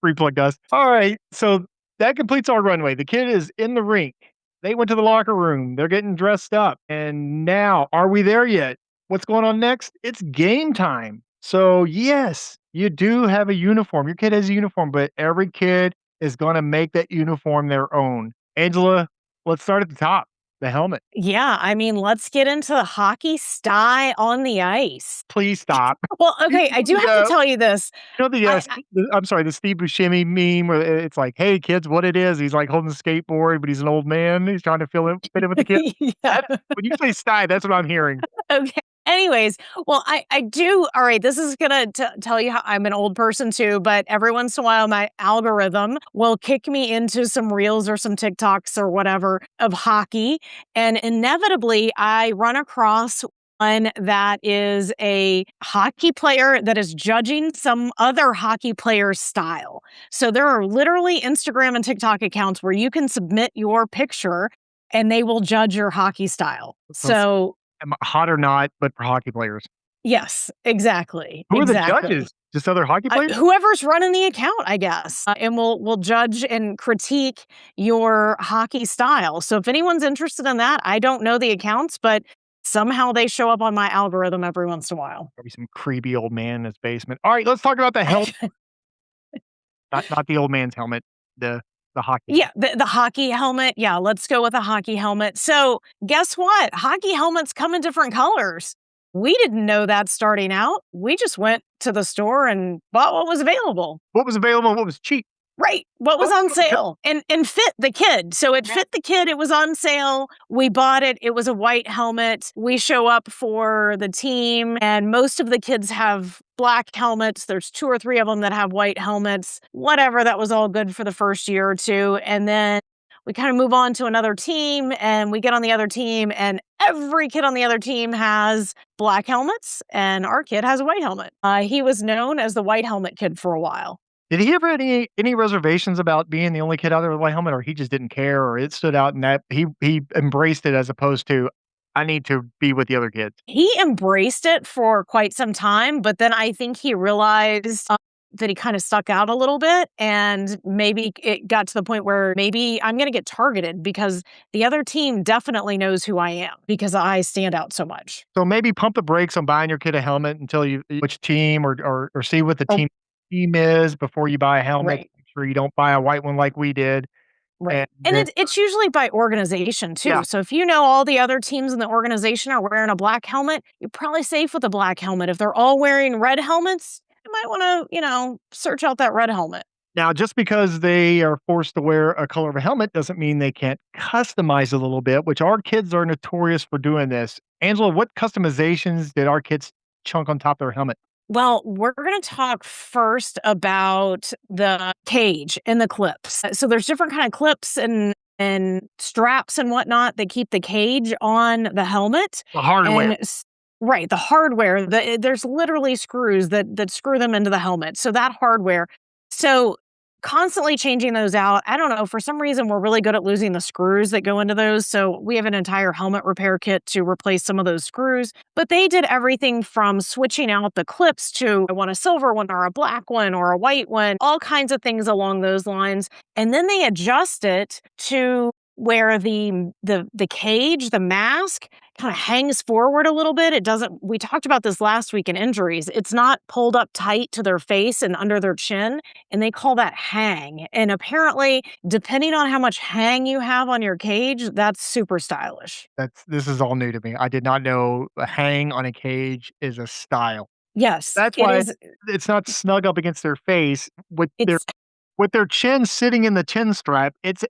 B: Free plug us. Alright, so that completes our runway. The kid is in the rink. They went to the locker room. They're getting dressed up. And now, are we there yet? What's going on next? It's game time. So, yes, you do have a uniform. Your kid has a uniform, but every kid is going to make that uniform their own. Angela, let's start at the top, the helmet.
C: Yeah, I mean, let's get into the hockey style on the ice.
B: Please stop.
C: Well,
B: You
C: okay, I
B: know
C: do have to tell you this. I
B: I'm sorry, the Steve Buscemi meme where it's like, "Hey, kids, what it is?" He's, like, holding a skateboard, but he's an old man. He's trying to fit in with the kids.
C: Yeah.
B: That when you say "sty," that's what I'm hearing.
C: Okay. Anyways, well, I do. All right, this is gonna tell you how I'm an old person too, but every once in a while, my algorithm will kick me into some reels or some TikToks or whatever of hockey, and inevitably, I run across one that is a hockey player that is judging some other hockey player's style. So there are literally Instagram and TikTok accounts where you can submit your picture, and they will judge your hockey style.
B: Sounds
C: So
B: hot or not, but for hockey players.
C: yes, exactly,
B: Who are the
C: exactly.
B: judges? Just other hockey players?
C: Whoever's running the account, I guess, and will judge and critique your hockey style. So if anyone's interested in that, I don't know the accounts, but somehow they show up on my algorithm every once in a while.
B: Probably some creepy old man in his basement. Alright, let's talk about the helmet, not the old man's helmet, the hockey
C: Yeah,
B: helmet.
C: the hockey helmet. Yeah, let's go with a hockey helmet. So, guess what? Hockey helmets come in different colors. We didn't know that starting out. We just went to the store and bought what was available.
B: What was available, what was cheap?
C: Right. What was
B: What
C: on
B: was the
C: sale and fit the kid. So it fit the kid. It was on sale. We bought it. It was a white helmet. We show up for the team, and most of the kids have black helmets. There's two or three of them that have white helmets. Whatever. That was all good for the first year or two. And then we kind of move on to another team, and we get on the other team, and every kid on the other team has black helmets, and our kid has a white helmet. He was known as the white helmet kid for a while.
B: Did he ever had any reservations about being the only kid out there with a white helmet, or he just didn't care, or it stood out and that he embraced it as opposed to, "I need to be with the other kids."
C: He embraced it for quite some time, but then I think he realized, that he kinda stuck out a little bit, and maybe it got to the point where maybe I'm gonna get targeted because the other team definitely knows who I am because I stand out so much.
B: So maybe pump the brakes on buying your kid a helmet until you which team or see what the
C: Or
B: team is before you buy a helmet.
C: right.
B: Make sure you don't buy a white one like we did, and
C: Right, and
B: then
C: it's usually by organization too,
B: yeah.
C: so if you know all the other teams in the organization are wearing a black helmet, you're probably safe with a black helmet. If they're all wearing red helmets, you might wanna, search out that red helmet.
B: Now, just because they are forced to wear a color of a helmet doesn't mean they can't customize a little bit, which our kids are notorious for doing this. Angela, what customizations did our kids chunk on top of their helmet?
C: Well, we're gonna talk first about the cage and the clips. So there's different kind of clips and straps and whatnot that keep the cage on the helmet.
B: The hardware.
C: And right, the hardware. There's literally screws that screw them into the helmet. So that hardware. So constantly changing those out. I don't know. For some reason, we're really good at losing the screws that go into those. So we have an entire helmet repair kit to replace some of those screws. But they did everything from switching out the clips to I want a silver one or a black one or a white one, all kinds of things along those lines. And then they adjust it to where the cage, the mask kind of hangs forward a little bit. It doesn't we talked about this last week in injuries. It's not pulled up tight to their face and under their chin, and they call that hang. And apparently, depending on how much hang you have on your cage, that's super stylish.
B: This is all new to me. I did not know a hang on a cage is a style.
C: Yes,
B: That's
C: it
B: why
C: is
B: it's not snug up against their face.
C: it's
B: with their chin sitting in the chin strap, it's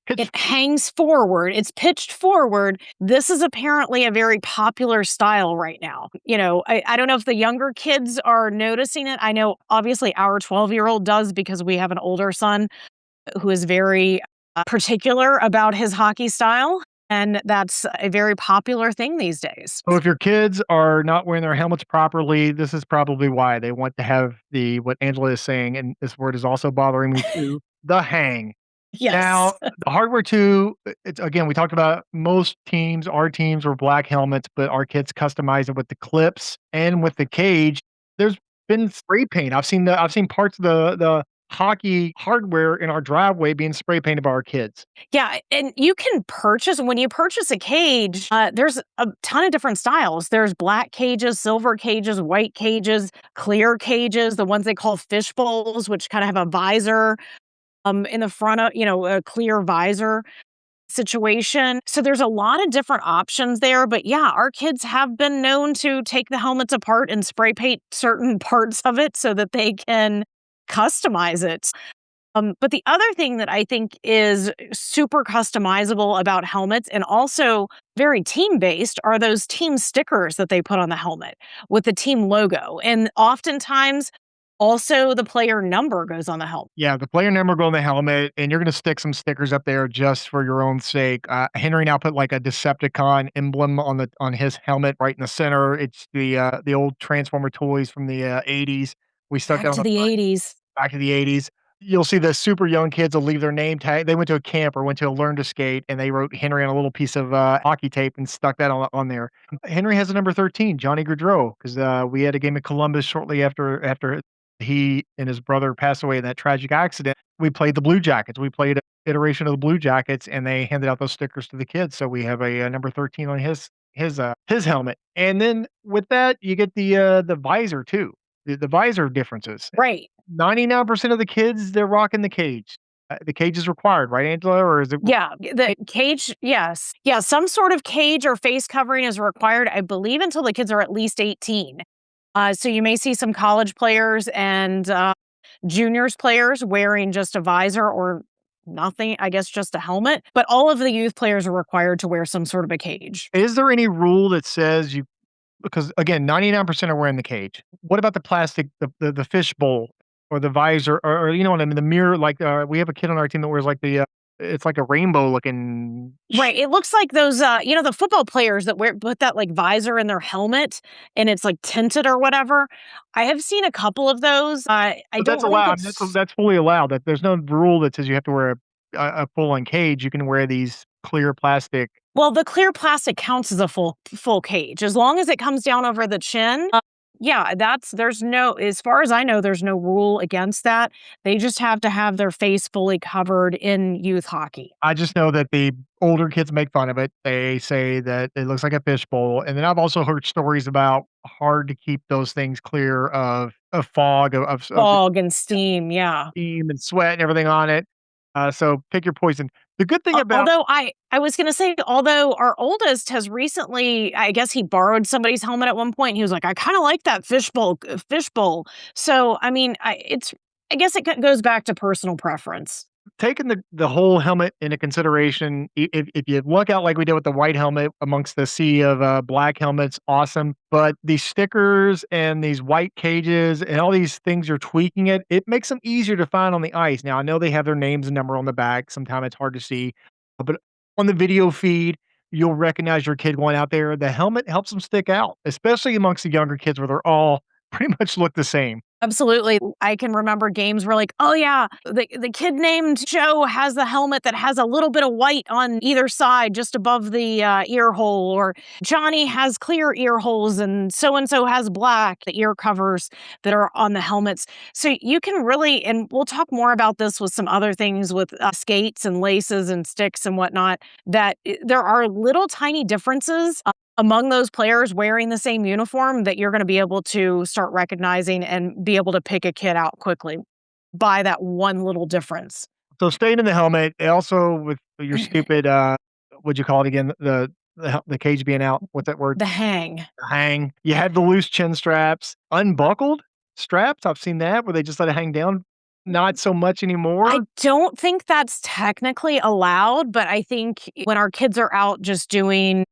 C: It
B: pitched.
C: hangs forward, it's pitched forward. This is apparently a very popular style right now. I don't know if the younger kids are noticing it. I know obviously our 12-year-old does because we have an older son who is very particular about his hockey style. And that's a very popular thing these days.
B: So if your kids are not wearing their helmets properly, this is probably why they want to have the what Angela is saying, and this word is also bothering me too, the hang.
C: Yes.
B: Now, the hardware too, it's again, we talked about most teams, our teams were black helmets, but our kids customize it with the clips and with the cage. There's been spray paint. I've seen parts of the hockey hardware in our driveway being spray painted by our kids.
C: Yeah, and you can purchase when you purchase a cage, there's a ton of different styles. There's black cages, silver cages, white cages, clear cages, the ones they call fish bowls, which kind of have a visor in the front of, a clear visor situation. So there's a lot of different options there. But yeah, our kids have been known to take the helmets apart and spray paint certain parts of it so that they can customize it. But the other thing that I think is super customizable about helmets and also very team based are those team stickers that they put on the helmet with the team logo. And oftentimes, also the player number goes on the helmet.
B: Yeah, the player number go on the helmet, and you're gonna stick some stickers up there just for your own sake. Henry now put like a Decepticon emblem on his helmet right in the center. It's the old Transformer toys from the '80s. We stuck that
C: Back
B: on
C: to
B: the
C: the
B: front,
C: 80s.
B: back to the '80s. You'll see the super young kids will leave their name tag. They went to a camp or went to a learn to skate, and they wrote Henry on a little piece of hockey tape and stuck that on there. Henry has a number 13, Johnny Gaudreau, because we had a game in Columbus shortly after he and his brother passed away in that tragic accident. We played the Blue Jackets. We played an iteration of the Blue Jackets, and they handed out those stickers to the kids. So we have a number 13 on his helmet. And then with that, you get the visor too. The visor differences.
C: Right.
B: 99% of the kids, they're rocking the cage. The cage is required, right, Angela? Or is it
C: Yeah, the cage, yes. Yeah, some sort of cage or face covering is required, I believe, until the kids are at least 18. So you may see some college players and juniors players wearing just a visor or nothing, I guess just a helmet. But all of the youth players are required to wear some sort of a cage.
B: is there any rule that says you because again, 99% are wearing the cage. What about the plastic, the fish bowl or the visor or you know what I mean, the mirror, like, we have a kid on our team that wears like it's like a rainbow looking
C: Right. It looks like those, the football players that put that like visor in their helmet and it's like tinted or whatever. I have seen a couple of those. I
B: but that's
C: don't think
B: allowed.
C: it's
B: That's fully allowed. That there's no rule that says you have to wear a full-on cage. You can wear these clear plastic.
C: well, the clear plastic counts as a full cage as long as it comes down over the chin. Yeah, there's no, as far as I know, there's no rule against that. They just have to have their face fully covered in youth hockey.
B: I just know that the older kids make fun of it. They say that it looks like a fishbowl, and then I've also heard stories about hard to keep those things clear of fog, of
C: Fog and steam, yeah.
B: steam and sweat and everything on it. So pick your poison. The good thing about
C: Although I was gonna say, although our oldest has recently, I guess he borrowed somebody's helmet at one point. He was like, "I kinda like that fishbowl." So, I mean, I guess it goes back to personal preference.
B: taking the whole helmet into consideration, if you look out like we did with the white helmet amongst the sea of black helmets, awesome. But these stickers and these white cages and all these things you're tweaking it makes them easier to find on the ice. Now I know they have their names and number on the back. Sometimes it's hard to see, but on the video feed, you'll recognize your kid going out there. The helmet helps them stick out, especially amongst the younger kids where they're all pretty much look the same.
C: Absolutely. I can remember games where like, "Oh, yeah, the kid named Joe has the helmet that has a little bit of white on either side just above the, ear hole," or "Johnny has clear ear holes and so has black," the ear covers that are on the helmets. So you can really, and we'll talk more about this with some other things with, skates and laces and sticks and whatnot, that there are little tiny differences among those players wearing the same uniform that you're gonna be able to start recognizing and be able to pick a kid out quickly by that one little difference.
B: So staying in the helmet, also with your stupid, what'd you call it again? The cage being out. What's that word?
C: The hang.
B: Hang. You had the loose chin straps, unbuckled straps. I've seen that where they just let it hang down. not so much
C: I
B: anymore.
C: don't think that's technically allowed, but I think when our kids are out just doing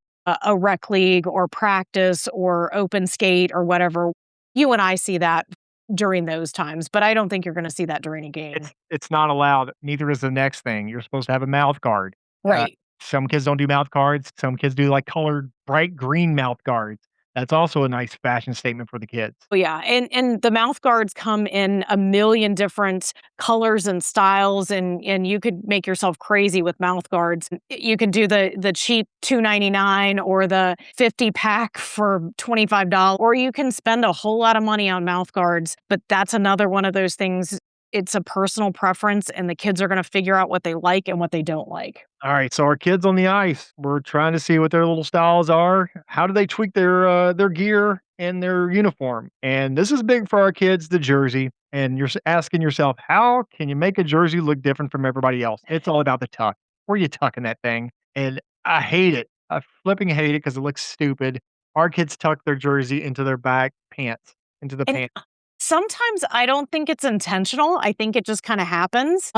C: a rec league or practice or open skate or whatever, you and I see that during those times, but I don't think you're going to see that during a game.
B: It's not allowed. Neither is the next thing. You're supposed to have a mouth guard. Uh,
C: Right.
B: some kids don't do mouth guards. Some kids do like colored bright green mouth guards. That's also a nice fashion statement for the kids.
C: Oh, yeah, and the mouth guards come in a million different colors and styles, and you could make yourself crazy with mouth guards. You could do the cheap $2.99 or the 50 pack for $25, or you can spend a whole lot of money on mouth guards. But that's another one of those things. It's a personal preference, and the kids are going to figure out what they like and what they don't like.
B: All right, so our kids on the ice, we're trying to see what their little styles are. How do they tweak their gear and their uniform? And this is big for our kids, the jersey. And you're asking yourself, how can you make a jersey look different from everybody else? It's all about the tuck. Where you tucking that thing? And I hate it. I flipping hate it because it looks stupid. Our kids tuck their jersey into their back pants, into the
C: And
B: pants.
C: sometimes I don't think it's intentional. I think it just kind of happens.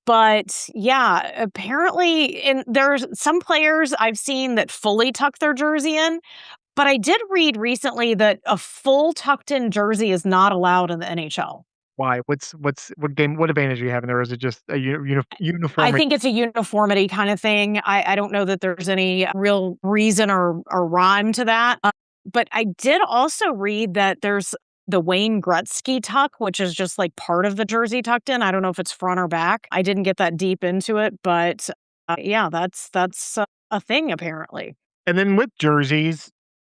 C: But yeah, apparently, and there's some players I've seen that fully tuck their jersey in. But I did read recently that a full tucked in jersey is not allowed in the NHL.
B: Why? What advantage are you having there? Is it just a
C: I
B: uniformity?
C: think it's a uniformity kind of thing. I don't know that there's any real reason or rhyme to that. But I did also read that there's the Wayne Gretzky tuck, which is just like part of the jersey tucked in. I don't know if it's front or back. I didn't get that deep into it, but yeah, that's a thing apparently.
B: And then with jerseys,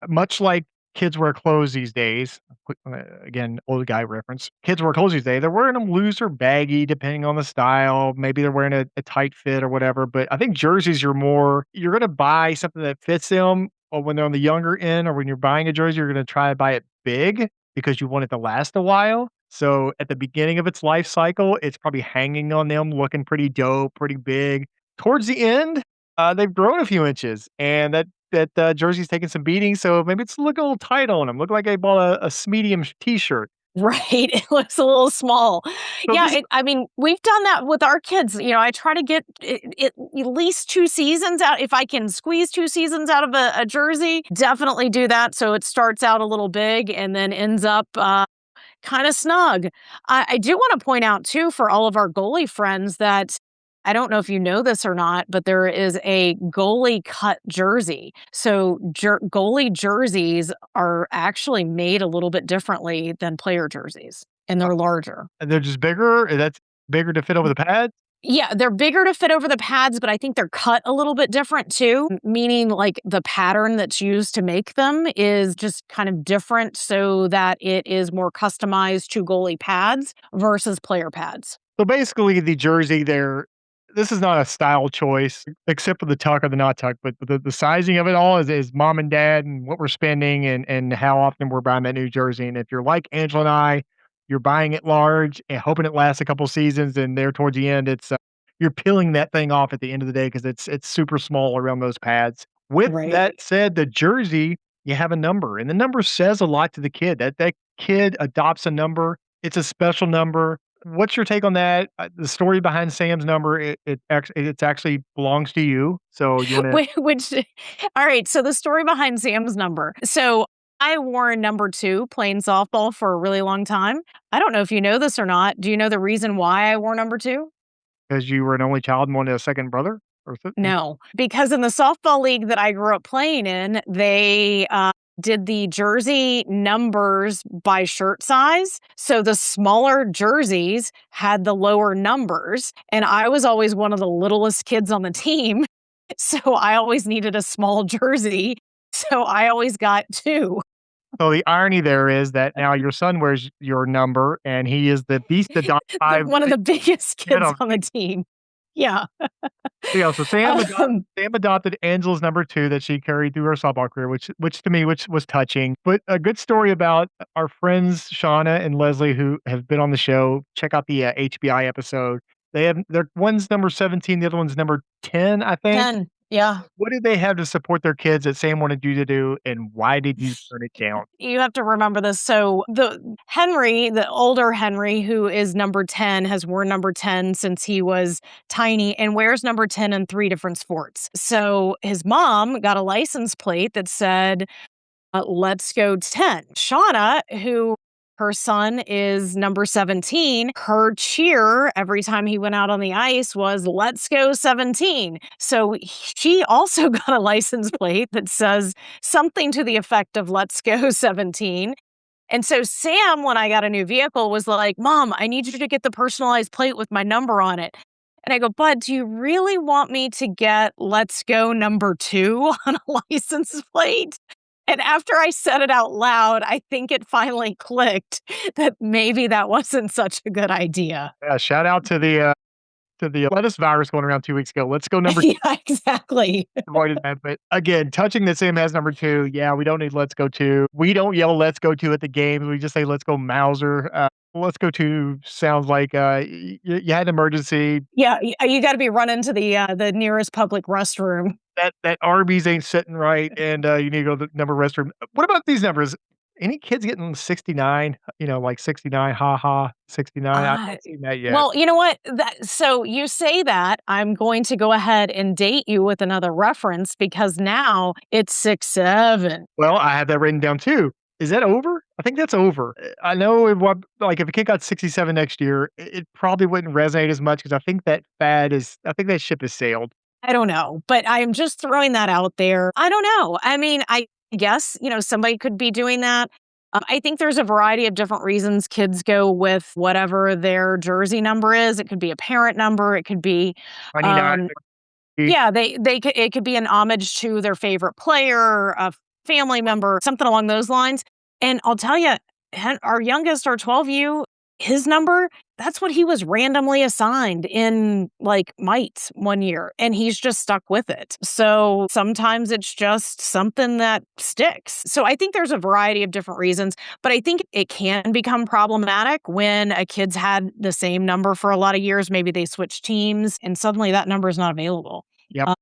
B: much like kids wear clothes these days, again, old guy reference. Kids wear clothes these days. They're wearing them loose or baggy, depending on the style. Maybe they're wearing a tight fit or whatever. But I think jerseys are more, you're going to buy something that fits them. Or when they're on the younger end, or when you're buying a jersey, you're going to try to buy it big because you want it to last a while. So at the beginning of its life cycle, it's probably hanging on them, looking pretty dope, pretty big. Towards the end, they've grown a few inches, and that jersey's taking some beating, so maybe it's looking a little tight on him. Look like I bought a medium t-shirt.
C: Right, it looks a little small.
B: So
C: Yeah,
B: this
C: I mean, we've done that with our kids. I try to get it at least 2 seasons out. If I can squeeze 2 seasons out of a jersey, definitely do that so it starts out a little big and then ends up, kinda snug. I do wanna point out too for all of our goalie friends that I don't know if you know this or not, but there is a goalie cut jersey. So goalie jerseys are actually made a little bit differently than player jerseys, and they're larger.
B: they're just bigger, that's bigger to fit over the pads?
C: Yeah, they're bigger to fit over the pads, but I think they're cut a little bit different too, meaning like the pattern that's used to make them is just kind of different so that it is more customized to goalie pads versus player pads.
B: So basically, the jersey there, this is not a style choice, except for the tuck or the not tuck, but the sizing of it all is mom and dad and what we're spending and how often we're buying that new jersey. And if you're like Angela and I, you're buying it large and hoping it lasts a couple seasons, and there towards the end, it's you're peeling that thing off at the end of the day because it's super small around those pads. With
C: Right.
B: that said, the jersey, you have a number, and the number says a lot to the kid. That kid adopts a number. It's a special number. What's your take on that? The story behind Sam's number, it's actually belongs to you. So you wanna
C: Which all right, so the story behind Sam's number. So I wore number 2 playing softball for a really long time. I don't know if you know this or not. Do you know the reason why I wore number 2?
B: because you were an only child and wanted a second brother or something?
C: No, because in the softball league that I grew up playing in, they did the jersey numbers by shirt size. So the smaller jerseys had the lower numbers. And I was always one of the littlest kids on the team. So I always needed a small jersey. So I always got 2.
B: So the irony there is that now your son wears your number and he is the beast of five.
C: One of the biggest
B: You
C: kids
B: know,
C: on the team. Yeah.
B: so
C: Um,
B: Sam adopted Angela's number 2 that she carried through her softball career, which to me, which was touching. But a good story about our friends Shauna and Leslie who have been on the show. Check out the HBI episode. One's number 17, the other one's number 10, I think.
C: 10. Yeah.
B: What did they have to support their kids that Sam wanted you to do, and why did you turn it down?
C: You have to remember this. So the older Henry, who is number 10, has worn number 10 since he was tiny and wears number 10 in 3 different sports. So his mom got a license plate that said, let's go 10. Shauna, who her son is number 17, her cheer every time he went out on the ice was let's go 17. So she also got a license plate that says something to the effect of let's go 17. And so Sam, when I got a new vehicle, was like, Mom, I need you to get the personalized plate with my number on it. And I go, Bud, do you really want me to get let's go number 2 on a license plate? And after I said it out loud, I think it finally clicked that maybe that wasn't such a good idea.
B: Yeah, shout out to the lettuce virus going around 2 weeks ago. Let's go number
C: Yeah, exactly.
B: avoided that, but again, touching that Sam has number 2, yeah, we don't need "Let's go 2." We don't yell "Let's go 2" at the games, we just say, "Let's go Mauser." "Let's go 2" sounds like, you had an emergency,
C: Yeah, you gotta be running to the nearest public restroom.
B: that Arby's ain't sitting right, and, you need to go to the number restroom. What about these numbers? Any kids getting 69? Like 69, ha ha, 69? I
C: Uh,
B: haven't seen that yet.
C: well, you know what? So you say that, I'm going to go ahead and date you with another reference because now it's 6'7".
B: Well, I have that written down too. Is that over? I think that's over. I know if a kid got 67 next year, it probably wouldn't resonate as much because I think that ship has sailed.
C: I don't know, but I'm just throwing that out there. I don't know. I mean, I guess, somebody could be doing that. I think there's a variety of different reasons kids go with whatever their jersey number is. It could be a parent number. It could be,
B: 29.
C: um, yeah, it could be an homage to their favorite player, a family member, something along those lines. And I'll tell you, our youngest, our 12U, his number, that's what he was randomly assigned in like mites one year, and he's just stuck with it. So sometimes it's just something that sticks. So I think there's a variety of different reasons, but I think it can become problematic when a kid's had the same number for a lot of years. Maybe they switch teams and suddenly that number is not available.
B: Yep.
C: Uh,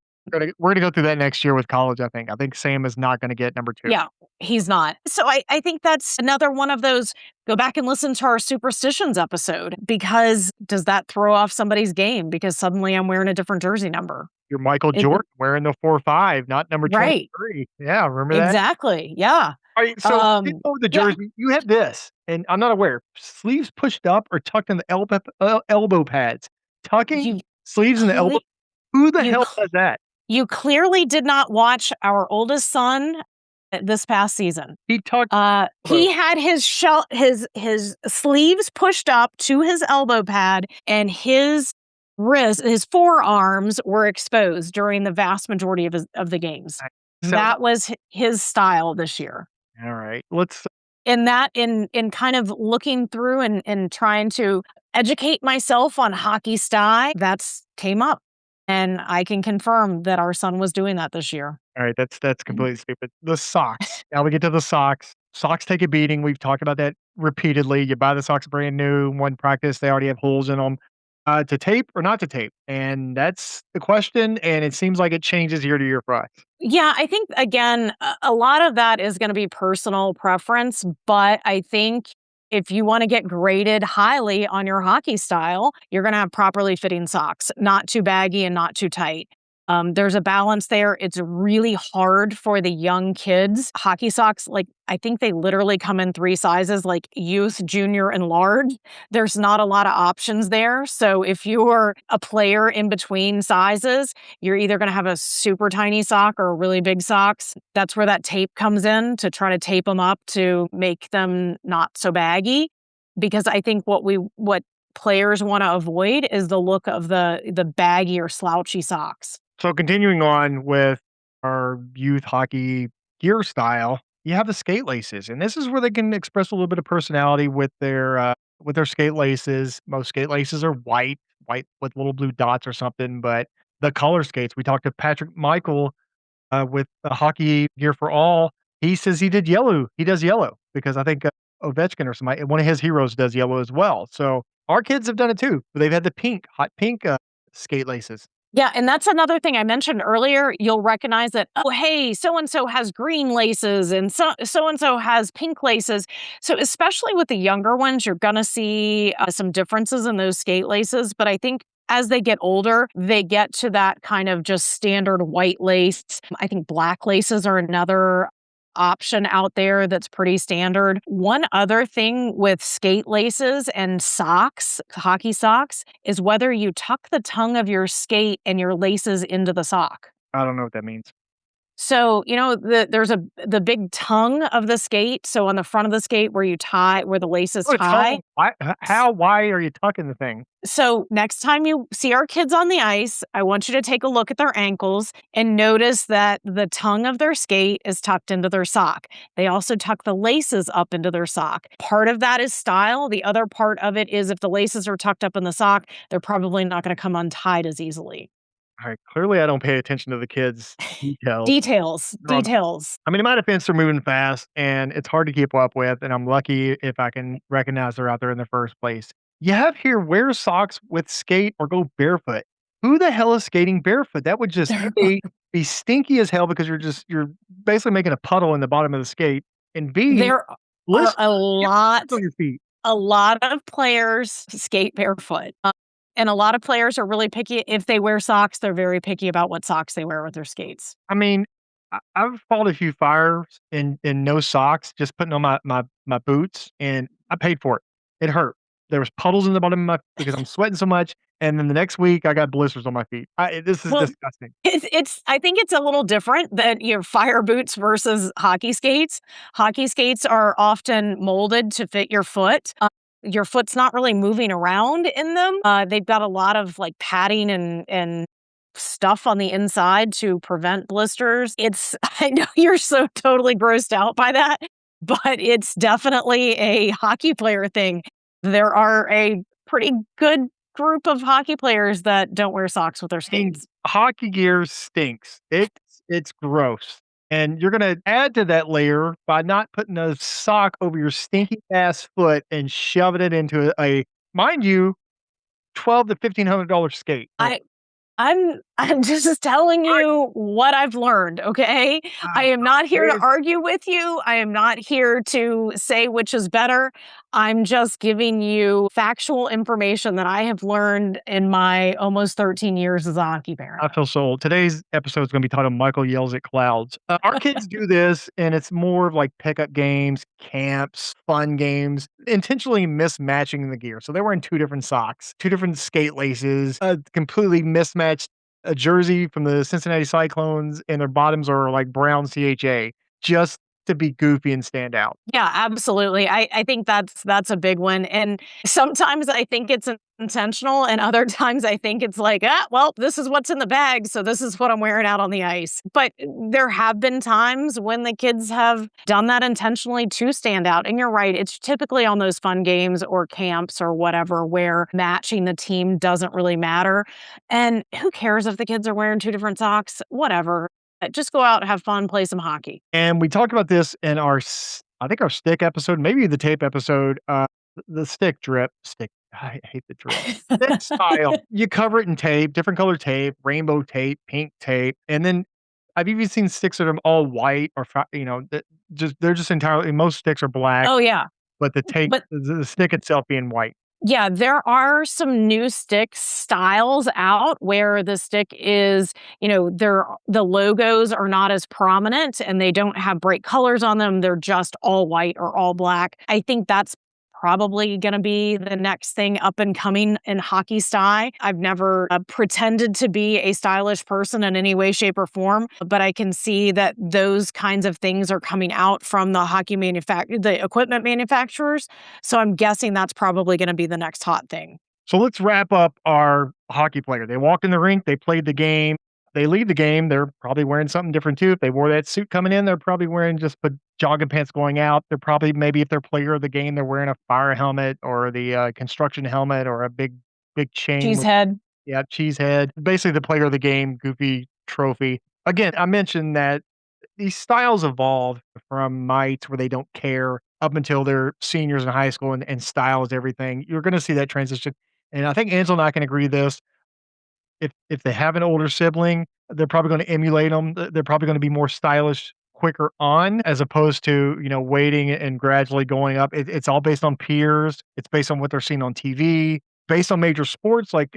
B: We're gonna go through that next year with college, I think. I think Sam is not gonna get number 2.
C: yeah, he's not. So I think that's another one of those, go back and listen to our superstitions episode, because does that throw off somebody's game because suddenly I'm wearing a different jersey number?
B: You're Michael
C: It
B: Jordan wearing the 4-5, not number
C: Right.
B: 23. Yeah, remember that?
C: Exactly. Yeah.
B: Alright, so getting over the
C: Yeah.
B: jersey, you have this, and I'm not aware, sleeves pushed up or tucked in the elbow pads. Tucking
C: You
B: sleeves in the elbow,
C: cle
B: who the
C: you
B: hell
C: cl
B: does that?
C: you clearly did not watch our oldest son this past season.
B: He tucked elbow.
C: He had his sleeves pushed up to his elbow pad, and his forearms were exposed during the vast majority of the games.
B: So
C: That was his style this year.
B: alright, let's
C: In kind of looking through and trying to educate myself on hockey style, that's came up, and I can confirm that our son was doing that this year.
B: alright, that's completely stupid. The socks. Now we get to the socks. Socks take a beating, we've talked about that repeatedly. You buy the socks brand new, one practice, they already have holes in them. To tape or not to tape? And that's the question, and it seems like it changes year to year for us.
C: Yeah, I think again, a lot of that is gonna be personal preference, but I think if you wanna get graded highly on your hockey style, you're gonna have properly fitting socks, not too baggy and not too tight. There's a balance there. It's really hard for the young kids. Hockey socks, like, I think they literally come in 3 sizes, like youth, junior, and large. There's not a lot of options there. So if you're a player in between sizes, you're either gonna have a super tiny sock or really big socks. That's where that tape comes in, to try to tape them up to make them not so baggy. Because I think what players wanna avoid is the look of the baggy or slouchy socks.
B: So continuing on with our youth hockey gear style, you have the skate laces, and this is where they can express a little bit of personality with their skate laces. Most skate laces are white with little blue dots or something, but the color skates, we talked to Patrick Michael with the hockey gear for all. He says he did yellow. He does yellow because I think Ovechkin or somebody, one of his heroes does yellow as well. So our kids have done it too. They've had the hot pink skate laces.
C: Yeah, and that's another thing I mentioned earlier. You'll recognize that, oh, hey, so and so has green laces and so and so has pink laces. So, especially with the younger ones, you're going to see some differences in those skate laces. But I think as they get older, they get to that kind of just standard white lace. I think black laces are another option out there that's pretty standard. One other thing with skate laces and socks, hockey socks, is whether you tuck the tongue of your skate and your laces into the sock.
B: I don't know what that means.
C: So, there's the big tongue of the skate. So on the front of the skate where the laces
B: Oh, it's home.
C: tie.
B: Why how why are you tucking the thing?
C: So next time you see our kids on the ice, I want you to take a look at their ankles and notice that the tongue of their skate is tucked into their sock. They also tuck the laces up into their sock. Part of that is style. The other part of it is if the laces are tucked up in the sock, they're probably not going to come untied as easily.
B: Alright, clearly I don't pay attention to the kids' details.
C: Details,
B: Um,
C: details.
B: I mean, in my defense, they're moving fast, and it's hard to keep up with, and I'm lucky if I can recognize they're out there in the first place. You have here, wear socks with skate or go barefoot. Who the hell is skating barefoot? That would just, A, be stinky as hell because you're basically making a puddle in the bottom of the skate, and B,
C: There are
B: listen,
C: a
B: get
C: lot
B: on your feet.
C: a lot of players skate barefoot. And a lot of players are really picky. If they wear socks, they're very picky about what socks they wear with their skates.
B: I mean, I've fought a few fires in no socks, just putting on my boots, and I paid for it. It hurt. There was puddles in the bottom of my because I'm sweating so much, and then the next week, I got blisters on my feet. This is
C: Well,
B: disgusting.
C: it's I think it's a little different than your fire boots versus hockey skates. Hockey skates are often molded to fit your foot. Your foot's not really moving around in them. They've got a lot of like padding and stuff on the inside to prevent blisters. It's I know you're so totally grossed out by that, but it's definitely a hockey player thing. There are a pretty good group of hockey players that don't wear socks with their
B: I mean,
C: skates.
B: hockey gear stinks. It's gross, and you're gonna add to that layer by not putting a sock over your stinky ass foot and shoving it into a mind you, 12 to $1,500 skate.
C: I I'm just telling you what I've learned, okay? I am not here to
B: Right.
C: argue with you. I am not here to say which is better. I'm just giving you factual information that I have learned in my almost 13 years as a hockey parent.
B: I feel so old. Today's episode is gonna be titled "Michael Yells at Clouds." Our kids do this, and it's more of like pickup games, camps, fun games, intentionally mismatching the gear. So they're wearing 2 different socks, 2 different skate laces, a completely mismatched a jersey from the Cincinnati Cyclones, and their bottoms are like brown CHA, just to be goofy and stand out.
C: Yeah, absolutely. I think that's a big one. And sometimes I think it's intentional, and other times I think it's like, well, this is what's in the bag, so this is what I'm wearing out on the ice. But there have been times when the kids have done that intentionally to stand out. And you're right, it's typically on those fun games or camps or whatever where matching the team doesn't really matter. And who cares if the kids are wearing two different socks? Whatever. Just go out, have fun, play some hockey.
B: And we talked about this in I think our stick episode, maybe the tape episode, the stick. I hate the drip. Stick style. You cover it in tape, different color tape, rainbow tape, pink tape, and then I've even seen sticks that are all white or that they're just entirely. Most sticks are black,
C: Oh, yeah.
B: but the tape,
C: But
B: the stick itself being white.
C: yeah, there are some new stick styles out where the stick is, the logos are not as prominent and they don't have bright colors on them. They're just all white or all black. I think that's probably going to be the next thing up and coming in hockey style. I've never pretended to be a stylish person in any way, shape, or form, but I can see that those kinds of things are coming out from the equipment manufacturers. So I'm guessing that's probably going to be the next hot thing.
B: So let's wrap up our hockey player. They walked in the rink, they played the game. They leave the game, they're probably wearing something different too. If they wore that suit coming in, they're probably wearing just jogging pants going out. They're probably maybe if they're player of the game, they're wearing a fire helmet or the construction helmet or a big chain with
C: Cheesehead.
B: yeah, cheese head. Basically the player of the game, goofy trophy. Again, I mentioned that these styles evolve from mites where they don't care up until they're seniors in high school and style is everything. You're gonna see that transition. And I think Angela and I can agree this. if they have an older sibling, they're probably gonna emulate them. They're probably gonna be more stylish quicker on as opposed to, waiting and gradually going up. It's all based on peers. It's based on what they're seeing on TV, based on major sports like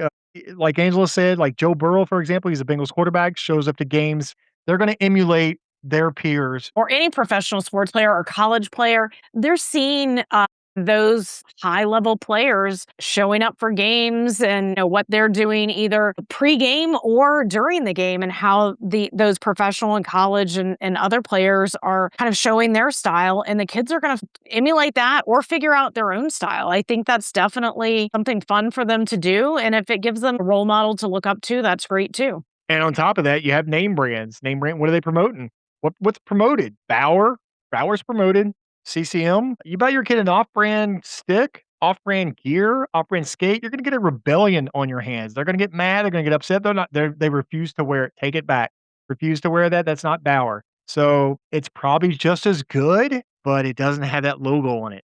B: Angela said, like Joe Burrow, for example, he's a Bengals quarterback, shows up to games. They're gonna emulate their peers.
C: Or any professional sports player or college player, they're seeing those high level players showing up for games and what they're doing either pre-game or during the game, and how those professional and college and other players are kind of showing their style, and the kids are going to emulate that or figure out their own style. I think that's definitely something fun for them to do, and if it gives them a role model to look up to, that's great too.
B: And on top of that, you have name brands. Name brand, what are they promoting? What's promoted? Bauer's promoted. CCM. You buy your kid an off-brand stick, off-brand gear, off-brand skate, you're gonna get a rebellion on your hands. They're gonna get mad, they're gonna get upset, they refuse to wear it. Take it back. Refuse to wear that, that's not Bauer. So, it's probably just as good, but it doesn't have that logo on it.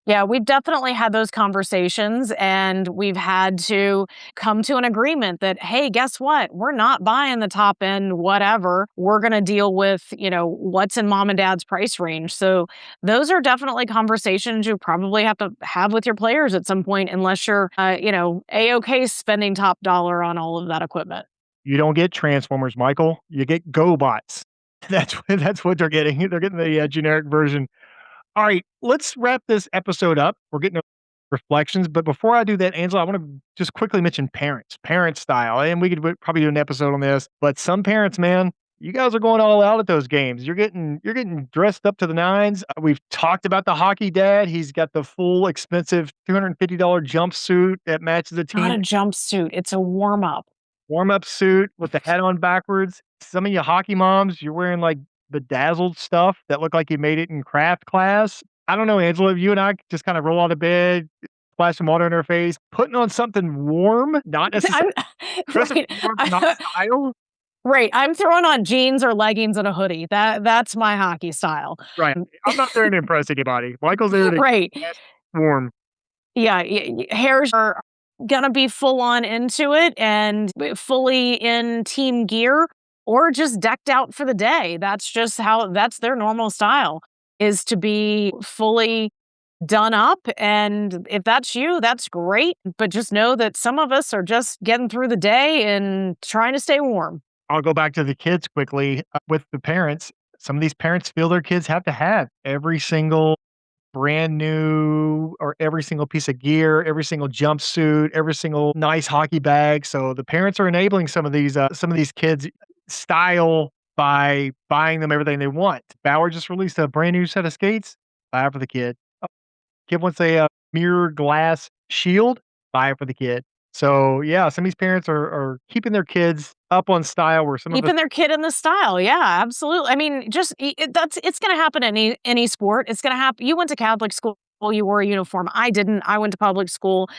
C: Yeah, we've definitely had those conversations, and we've had to come to an agreement that, hey, guess what? We're not buying the top end, whatever. We're going to deal with, what's in mom and dad's price range. So those are definitely conversations you probably have to have with your players at some point, unless you're, A-OK spending top dollar on all of that equipment.
B: You don't get Transformers, Michael, you get GoBots. That's what they're getting. They're getting the, generic version. All right, let's wrap this episode up. We're getting to reflections, but before I do that, Angela, I want to just quickly mention parent style, and we could probably do an episode on this. But some parents, man, you guys are going all out at those games. You're getting dressed up to the nines. We've talked about the hockey dad. He's got the full expensive $250 jumpsuit that matches the
C: Not
B: team.
C: a jumpsuit. It's a warm up.
B: Warm-up suit with the hat on backwards. Some of you hockey moms, you're wearing, like, bedazzled stuff that look like you made it in craft class. I don't know, Angela, if you and I just kinda roll out of bed, splash some water in our face, putting on something warm, not necessarily
C: I'm
B: dressing
C: right.
B: warm, not style.
C: Right. I'm throwing on jeans or leggings and a hoodie. That's my hockey style.
B: Right. I'm not there to impress anybody. Michael's there to
C: Right.
B: get warm.
C: Yeah, hairs are gonna be full on into it and fully in team gear or just decked out for the day. That's their normal style, is to be fully done up, and if that's you, that's great, but just know that some of us are just getting through the day and trying to stay warm.
B: I'll go back to the kids quickly, with the parents. Some of these parents feel their kids have to have every single brand new or every single piece of gear, every single jumpsuit, every single nice hockey bag. So the parents are enabling some of these kids' style by buying them everything they want. Bauer just released a brand new set of skates. Buy it for the kid. Kid wants a, mirror glass shield. Buy it for the kid. So yeah, some of these parents are keeping their kids up on style where some of us.
C: Keeping their kid in the style. Yeah, absolutely. I mean, just it's going to happen in any sport. It's going to happen. You went to Catholic school, you wore a uniform. I didn't. I went to public school.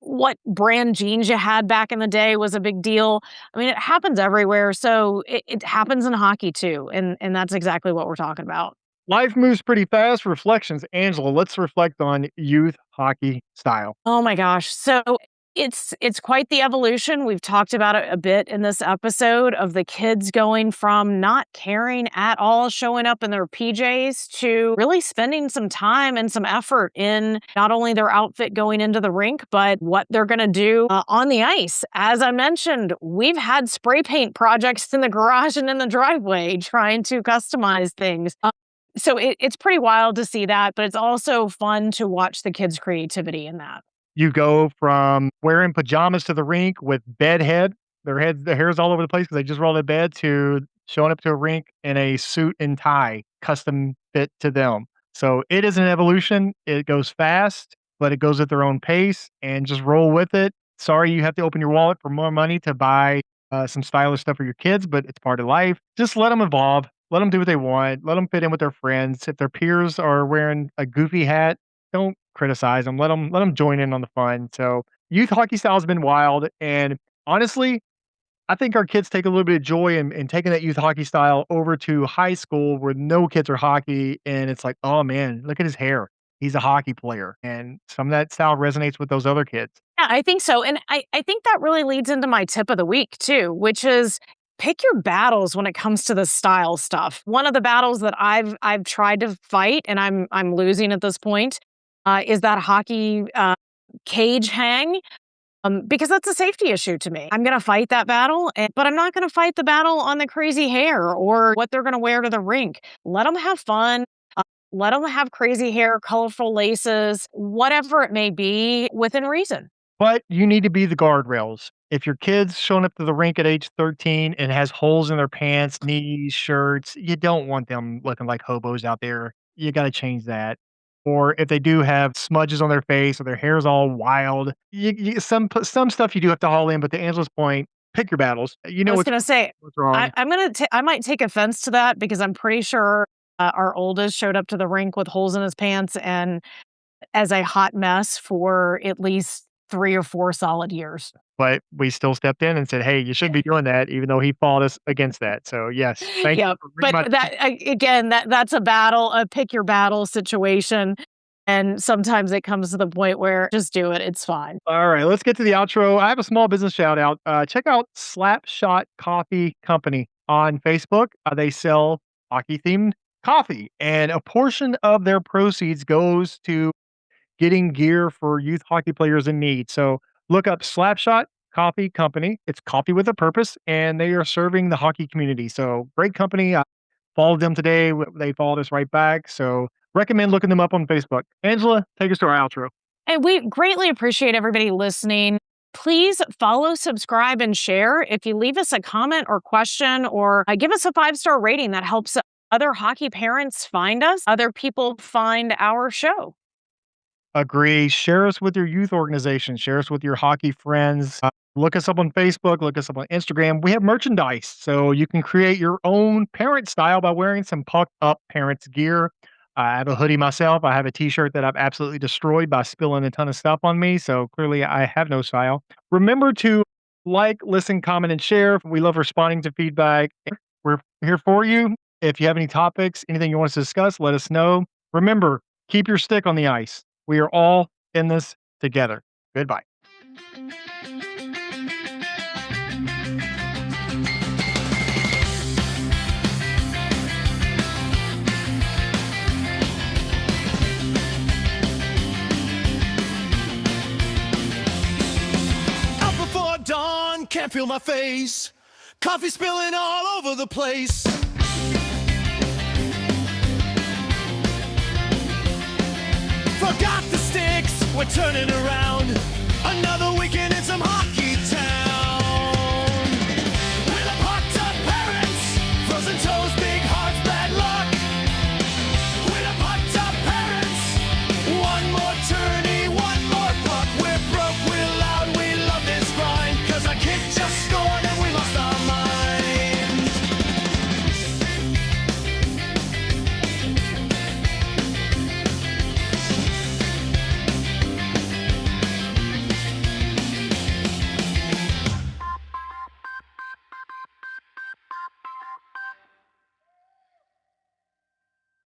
C: What brand jeans you had back in the day was a big deal. I mean, it happens everywhere. So it happens in hockey too. And that's exactly what we're talking about.
B: Life moves pretty fast. Reflections. Angela, let's reflect on youth hockey style.
C: Oh my gosh. So it's quite the evolution. We've talked about it a bit in this episode, of the kids going from not caring at all, showing up in their PJs, to really spending some time and some effort in not only their outfit going into the rink, but what they're going to do on the ice. As I mentioned, we've had spray paint projects in the garage and in the driveway trying to customize things. So it's pretty wild to see that, but it's also fun to watch the kids' creativity in that.
B: You go from wearing pajamas to the rink with bed head, their hair's all over the place because they just rolled in bed, to showing up to a rink in a suit and tie, custom fit to them. So it is an evolution. It goes fast, but it goes at their own pace, and just roll with it. Sorry, you have to open your wallet for more money to buy some stylish stuff for your kids, but it's part of life. Just let them evolve. Let them do what they want. Let them fit in with their friends. If their peers are wearing a goofy hat, don't criticize them. Let them join in on the fun. So youth hockey style has been wild, and honestly, I think our kids take a little bit of joy in taking that youth hockey style over to high school where no kids are hockey, and it's like, oh man, look at his hair. He's a hockey player, and some of that style resonates with those other kids.
C: Yeah, I think so. And I think that really leads into my tip of the week too, which is pick your battles when it comes to the style stuff. One of the battles that I've tried to fight and I'm losing at this point is that hockey cage hang. Because that's a safety issue to me. I'm going to fight that battle, but I'm not going to fight the battle on the crazy hair or what they're going to wear to the rink. Let them have fun. Let them have crazy hair, colorful laces, whatever it may be within reason.
B: But you need to be the guardrails. If your kid's showing up to the rink at age 13 and has holes in their pants, knees, shirts, you don't want them looking like hobos out there. You gotta change that. Or if they do have smudges on their face or their hair's all wild, some stuff you do have to haul in, but to Angela's point, pick your battles. You
C: I
B: know
C: was going to say,
B: what's wrong.
C: I might take offense to that because I'm pretty sure our oldest showed up to the rink with holes in his pants and as a hot mess for at least 3 or 4 solid years.
B: But we still stepped in and said, "Hey, you shouldn't be doing that," even though he fought us against that. So, yes, thank you
C: Yeah,
B: for
C: but again, that's a battle, a pick your battle situation, and sometimes it comes to the point where just do it, it's fine.
B: All right, let's get to the outro. I have a small business shout out. Check out Slapshot Coffee Company on Facebook. They sell hockey themed coffee, and a portion of their proceeds goes to getting gear for youth hockey players in need. So look up Slapshot Coffee Company. It's coffee with a purpose, and they are serving the hockey community. So great company. I followed them today. They followed us right back. So recommend looking them up on Facebook. Angela, take us to our outro.
C: And we greatly appreciate everybody listening. Please follow, subscribe, and share. If you leave us a comment or question or give us a 5-star rating, that helps other hockey parents find us, other people find our show.
B: Agree. Share us with your youth organization. Share us with your hockey friends. Look us up on Facebook. Look us up on Instagram. We have merchandise, so you can create your own parent style by wearing some pucked up parents gear. I have a hoodie myself. I have a T-shirt that I've absolutely destroyed by spilling a ton of stuff on me. So clearly, I have no style. Remember to like, listen, comment, and share. We love responding to feedback. We're here for you. If you have any topics, anything you want us to discuss, let us know. Remember, keep your stick on the ice. We are all in this together. Goodbye.
A: Up before dawn, can't feel my face. Coffee spilling all over the place. Forgot the sticks, we're turning around.